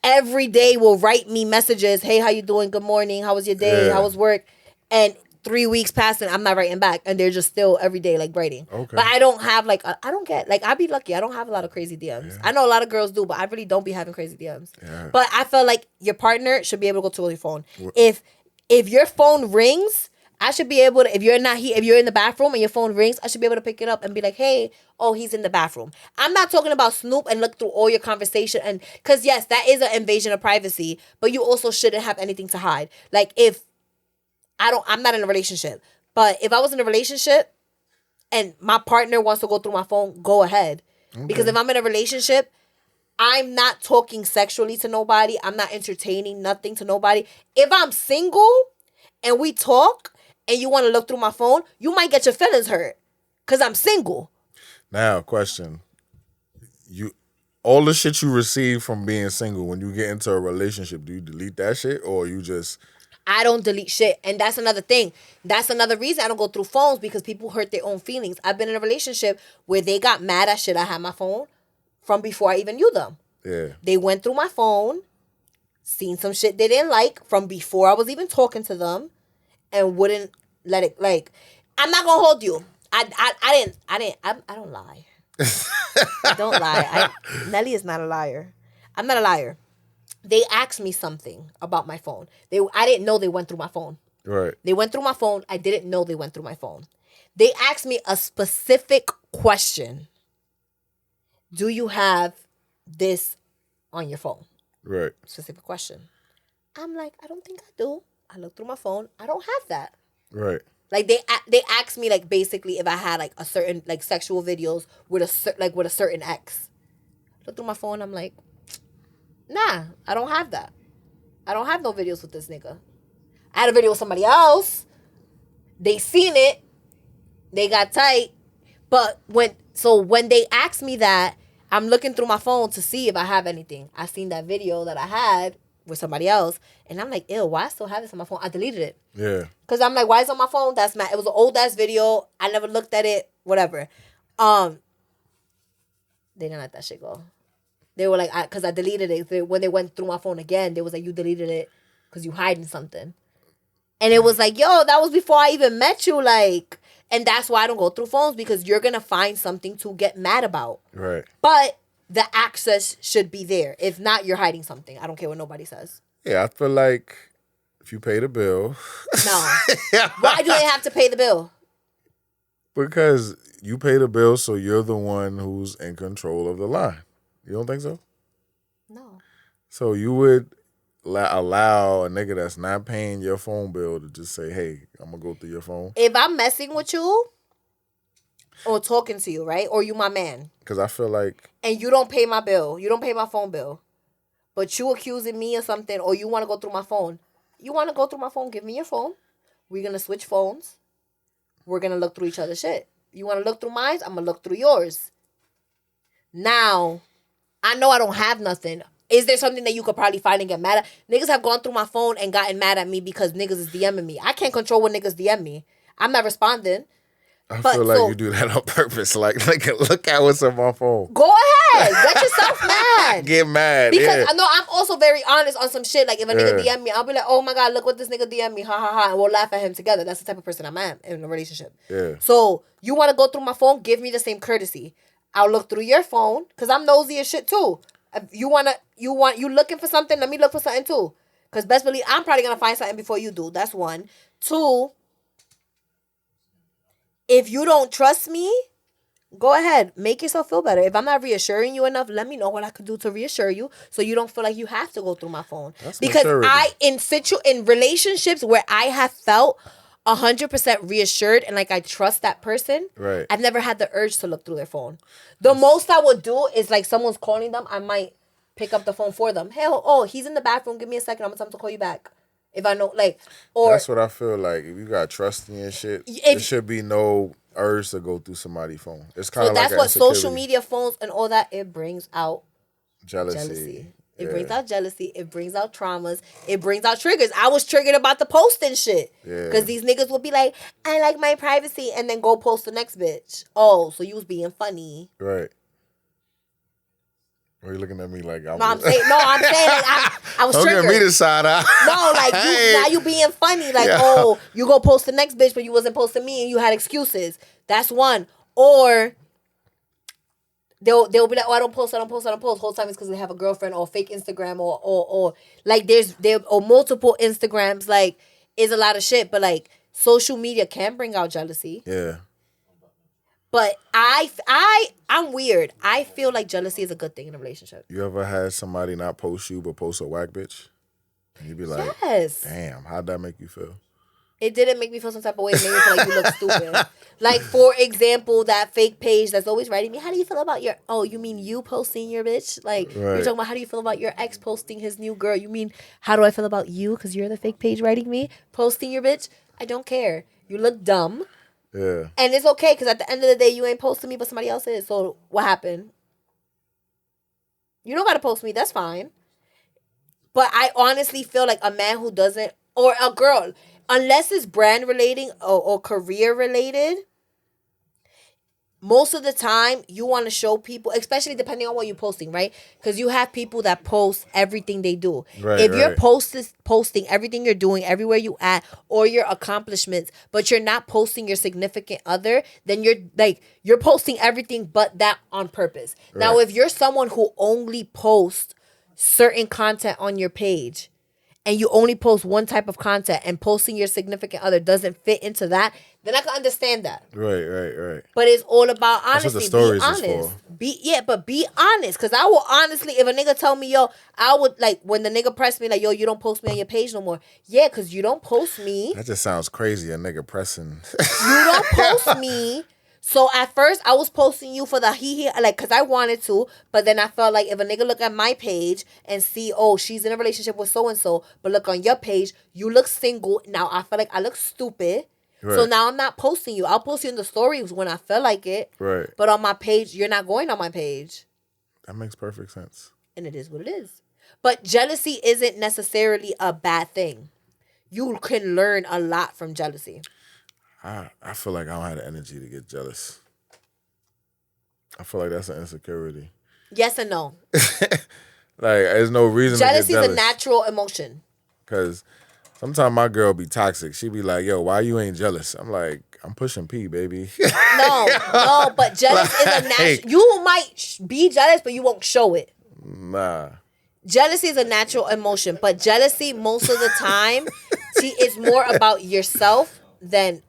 every day will write me messages. Hey, how you doing? Good morning. How was your day? How was work? And 3 weeks passing, I'm not writing back, and they're just still every day like writing. Okay. But I don't have like I don't get like I'd be lucky. I don't have a lot of crazy DMs. Yeah. I know a lot of girls do, but I really don't be having crazy DMs. Yeah. But I feel like your partner should be able to go to your phone. If your phone rings, I should be able to. If you're in the bathroom and your phone rings, I should be able to pick it up and be like, hey, oh, he's in the bathroom. I'm not talking about snoop and look through all your conversation, and because yes, that is an invasion of privacy, but you also shouldn't have anything to hide. Like if I'm not in a relationship. But if I was in a relationship and my partner wants to go through my phone, go ahead. Okay. Because if I'm in a relationship, I'm not talking sexually to nobody. I'm not entertaining nothing to nobody. If I'm single and we talk and you want to look through my phone, you might get your feelings hurt because I'm single. Now, question. All the shit you receive from being single, when you get into a relationship, do you delete that shit or you just... I don't delete shit. And that's another thing. That's another reason I don't go through phones, because people hurt their own feelings. I've been in a relationship where they got mad at shit I had my phone from before I even knew them. Yeah. They went through my phone, seen some shit they didn't like from before I was even talking to them, and wouldn't let it, like, I'm not gonna hold you. I don't lie. I don't lie. Nelly is not a liar. I'm not a liar. They asked me something about my phone. I didn't know they went through my phone. Right. They went through my phone. I didn't know they went through my phone. They asked me a specific question. Do you have this on your phone? Right. Specific question. I'm like, I don't think I do. I look through my phone. I don't have that. Right. Like they asked me like basically if I had like a certain like sexual videos with a certain ex. Look through my phone. I'm like, nah, I don't have that. I don't have no videos with this nigga. I had a video with somebody else. They seen it. They got tight. But when they asked me that, I'm looking through my phone to see if I have anything. I seen that video that I had with somebody else, and I'm like, ew, why I still have this on my phone? I deleted it. Yeah. Because I'm like, why is it on my phone? That's mad. It was an old-ass video. I never looked at it. Whatever. They didn't let that shit go. They were like, because I deleted it. When they went through my phone again, they was like, you deleted it because you hiding something. And it was like, yo, that was before I even met you. Like, and that's why I don't go through phones, because you're going to find something to get mad about. Right. But the access should be there. If not, you're hiding something. I don't care what nobody says. Yeah, I feel like if you pay the bill. No. Why do they have to pay the bill? Because you pay the bill, so you're the one who's in control of the line. You don't think so? No. So you would allow a nigga that's not paying your phone bill to just say, hey, I'm going to go through your phone? If I'm messing with you or talking to you, right? Or you my man. Because I feel like... And you don't pay my bill. You don't pay my phone bill. But you accusing me of something, or you want to go through my phone. You want to go through my phone? Give me your phone. We're going to switch phones. We're going to look through each other's shit. You want to look through mine? I'm going to look through yours. Now... I know I don't have nothing. Is there something that you could probably find and get mad at? Niggas have gone through my phone and gotten mad at me because niggas is DMing me. I can't control when niggas DM me. I'm not responding. I feel like you do that on purpose. Like look at what's on my phone. Go ahead. Get yourself mad. Get mad. Because I know I'm also very honest on some shit. Like if a nigga DM me, I'll be like, oh my God, look what this nigga DM me. Ha ha ha. And we'll laugh at him together. That's the type of person I'm in a relationship. Yeah. So you want to go through my phone? Give me the same courtesy. I'll look through your phone because I'm nosy as shit too. If you looking for something, let me look for something too. Because best believe I'm probably going to find something before you do. That's one. Two, if you don't trust me, go ahead. Make yourself feel better. If I'm not reassuring you enough, let me know what I could do to reassure you so you don't feel like you have to go through my phone. That's because maturity. In relationships where I have felt 100% reassured and like I trust that person, right, I've never had the urge to look through their phone. The most I would do is like someone's calling them, I might pick up the phone for them. Hell, oh, he's in the bathroom. Give me a second. I'm gonna tell him to call you back. If I know, like, or that's what I feel like. If you got trust in your shit, there should be no urge to go through somebody's phone. It's kind of like that's what social media phones and all that. It brings out jealousy. It brings out jealousy. It brings out traumas. It brings out triggers. I was triggered about the posting shit. Yeah. Because these niggas would be like, I like my privacy, and then go post the next bitch. Oh, so you was being funny. Right. Are you looking at me like I'm... I'm saying like I was triggered. Don't give me the side eye. No, like now you being funny. Like, oh, you go post the next bitch, but you wasn't posting me and you had excuses. That's one. Or they'll be like, oh, I don't post. Whole time it's because they have a girlfriend or fake Instagram or like there or multiple Instagrams. Like, is a lot of shit. But like social media can bring out jealousy. Yeah. But I'm weird. I feel like jealousy is a good thing in a relationship. You ever had somebody not post you but post a whack bitch? And you be like, yes. Damn, how'd that make you feel? It didn't make me feel some type of way. It made me feel like you look stupid. Like, for example, that fake page that's always writing me, how do you feel about your... Oh, you mean you posting your bitch? Like, You're talking about how do you feel about your ex posting his new girl. You mean, how do I feel about you? Because you're the fake page writing me? Posting your bitch? I don't care. You look dumb. Yeah. And it's okay, because at the end of the day, you ain't posting me, but somebody else is. So, what happened? You don't got to post me. That's fine. But I honestly feel like a man who doesn't... Or a girl... Unless it's brand relating or career related, most of the time you want to show people, especially depending on what you're posting, right? Because you have people that post everything they do. Right, if you're posting everything you're doing, everywhere you at, or your accomplishments, but you're not posting your significant other, then you're posting everything but that on purpose. Right. Now, if you're someone who only posts certain content on your page, and you only post one type of content and posting your significant other doesn't fit into that, then I can understand that. Right. But it's all about honesty. That's what the stories be honest. is for. But be honest. Because I will honestly, if a nigga tell me, yo, I would, like, when the nigga press me, like, yo, you don't post me on your page no more. Yeah, because you don't post me. That just sounds crazy, a nigga pressing. You don't post me. So at first, I was posting you for the he, like, because I wanted to. But then I felt like if a nigga look at my page and see, oh, she's in a relationship with so-and-so, but look on your page, you look single. Now I feel like I look stupid. Right. So now I'm not posting you. I'll post you in the stories when I feel like it. Right. But on my page, you're not going on my page. That makes perfect sense. And it is what it is. But jealousy isn't necessarily a bad thing. You can learn a lot from jealousy. I feel like I don't have the energy to get jealous. I feel like that's an insecurity. Yes and no. Like, there's no reason to get jealous. Jealousy is a natural emotion. Because sometimes my girl be toxic. She be like, yo, why you ain't jealous? I'm like, I'm pushing P, baby. No, but jealous is a natural... You might be jealous, but you won't show it. Nah. Jealousy is a natural emotion, but jealousy, most of the time, is more about yourself than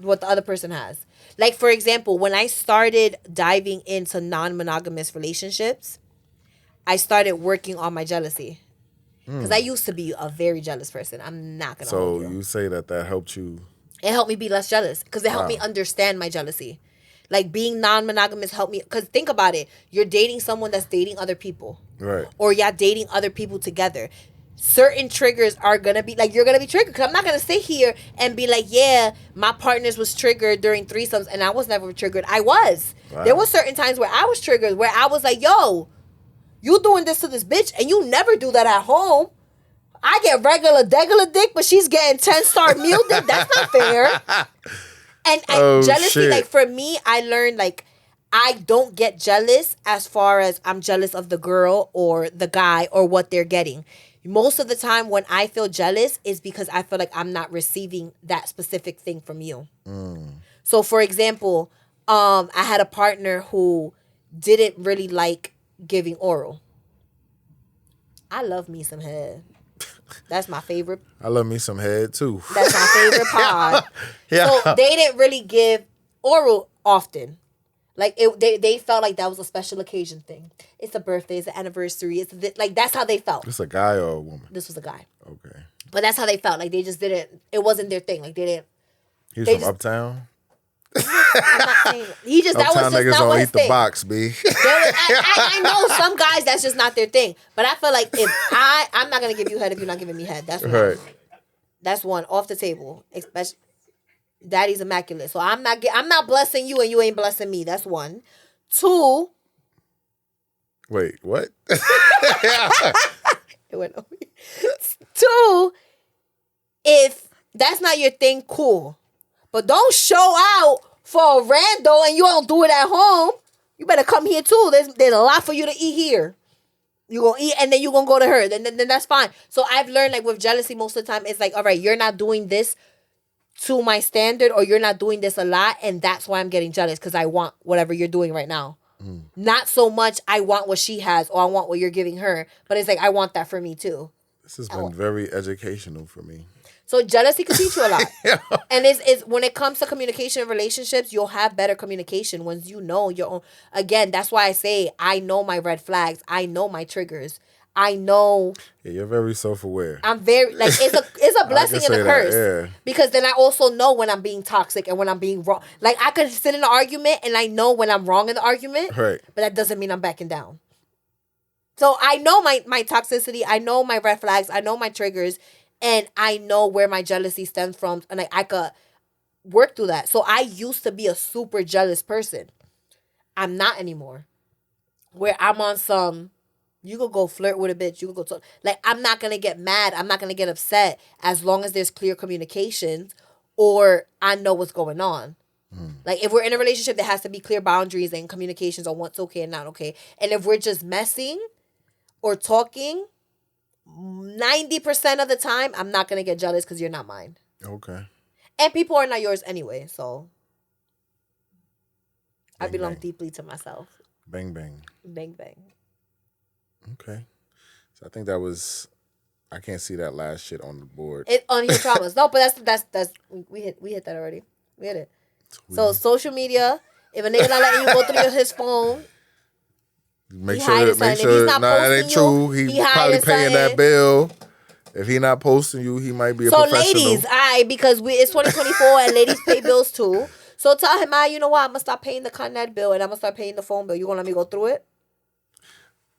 what the other person has. Like, for example, when I started diving into non-monogamous relationships, I started working on my jealousy. Because I used to be a very jealous person. I'm not going to hold you. So you say that helped you? It helped me be less jealous. Because it helped me understand my jealousy. Like, being non-monogamous helped me. Because think about it. You're dating someone that's dating other people. Right. Or you're dating other people together. Certain triggers are going to be, like, you're going to be triggered. Because I'm not going to sit here and be like, yeah, my partners was triggered during threesomes and I was never triggered. I was. Wow. There were certain times where I was triggered, where I was like, yo, you doing this to this bitch and you never do that at home. I get regular dick, but she's getting 10-star meal dick. That's not fair. And jealousy, shit. Like, for me, I learned, like, I don't get jealous as far as I'm jealous of the girl or the guy or what they're getting. Most of the time when I feel jealous is because I feel like I'm not receiving that specific thing from you. So, for example, I had a partner who didn't really like giving oral. I love me some head. That's my favorite. I love me some head, too. That's my favorite pod. Yeah. So, they didn't really give oral often. Like, they felt like that was a special occasion thing. It's a birthday, it's an anniversary. Like, that's how they felt. This a guy or a woman? This was a guy. Okay. But that's how they felt. Like, they just didn't, it wasn't their thing. Like, they didn't. He was from Uptown? I'm not saying he just that was Uptown just niggas not don't what eat his the thing. box, B. I know some guys that's just not their thing, but I feel like if I'm not gonna give you head if you're not giving me head. That's one. Right. That's one off the table. Especially, daddy's immaculate, so I'm not blessing you and you ain't blessing me. That's one. Two. Wait, what? It went over. Two. If that's not your thing, cool. But don't show out for a rando and you don't do it at home. You better come here too. There's a lot for you to eat here. You gonna eat and then you gonna go to her. Then that's fine. So I've learned like with jealousy most of the time it's like, all right, you're not doing this to my standard or you're not doing this a lot and that's why I'm getting jealous because I want whatever you're doing right now. Not so much I want what she has or I want what you're giving her, but it's like I want that for me too. This has been very educational for me. So jealousy can teach you a lot. And it's when it comes to communication and relationships, you'll have better communication once you know your own. Again, that's why I say I know my red flags. I know my triggers. I know. Yeah, you're very self-aware. I'm very like it's a blessing and a curse. Yeah. Because then I also know when I'm being toxic and when I'm being wrong. Like I could sit in an argument and I know when I'm wrong in the argument. Right. But that doesn't mean I'm backing down. So I know my toxicity. I know my red flags. I know my triggers. And I know where my jealousy stems from. And I could work through that. So I used to be a super jealous person. I'm not anymore. Where I'm on some, you could go flirt with a bitch. You could go talk. Like, I'm not going to get mad. I'm not going to get upset as long as there's clear communications or I know what's going on. Like, if we're in a relationship, there has to be clear boundaries and communications on what's okay and not okay. And if we're just messing or talking, 90% of the time, I'm not going to get jealous because you're not mine. Okay. And people are not yours anyway, so Bang, I belong bang. deeply to myself. Bang, bang. Bang, bang. Okay. So I think that was... I can't see that last shit on the board. It on your traumas. No, but that's we hit that already. We hit it. So social media, if a nigga not letting you go through his phone, Make he sure, hiding make something. If sure, he's not that ain't posting you, true. He he probably hiding paying that something. bill. If he not posting you, he might be a so professional. ladies, because it's 2024 and ladies pay bills too. So tell him, you know what? I'm gonna stop paying the Con Ed bill and I'm gonna start paying the phone bill. You gonna let me go through it?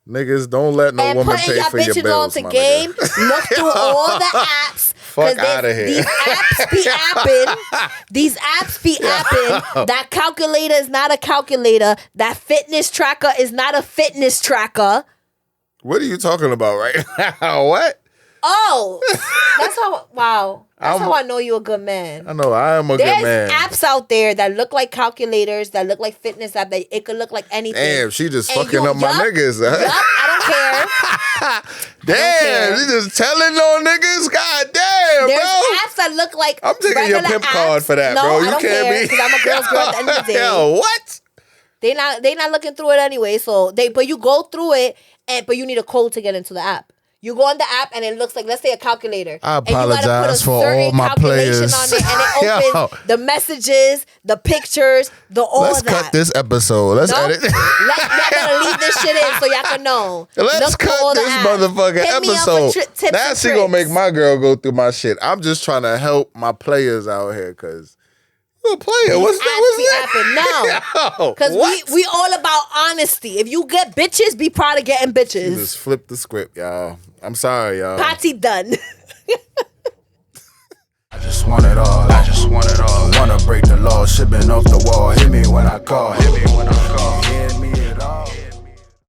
Niggas, don't let no And woman putting pay your for your bitches bills, on my to game. nigga. Look through all the apps. Fuck 'cause outta here. These apps be apping. These apps be apping. That calculator is not a calculator. That fitness tracker is not a fitness tracker. What are you talking about right now? What? Oh, that's how. Wow, that's how I know you're a good man. I know I am a There's good man. apps out there that look like calculators, that look like fitness app. That it could look like anything. Damn, she just And fucking you- up my yup, niggas. Yup, I don't care. Damn, care. she just telling on niggas. God damn, There's bro. apps that look like I'm taking your regular pimp apps. card for that, no, bro. You I don't can't care, be. because I'm a girl's girl at the end of the day. Yo, what? They not looking through it anyway. So but you go through it, but you need a code to get into the app. You go on the app and it looks like, let's say, a calculator. I And you gotta apologize put a for all certain my calculation players. on it, and it opens Yo. the messages, the pictures, all Let's of that. cut this episode. Let's No? edit. Y'all better leave this shit in so y'all can know. Let's Look through all cut the this apps. motherfucking Hit me up for episode. tips Now and she gonna make tricks. my girl go through my shit. I'm just trying to help my players out here, cause you a player. What's that? No. Because we all about honesty. If you get bitches, be proud of getting bitches. Just flip the script, y'all. I'm sorry, y'all. Party done. I just want it all. I just want it all. Wanna break the law, shit been off the wall. Hit me when I call.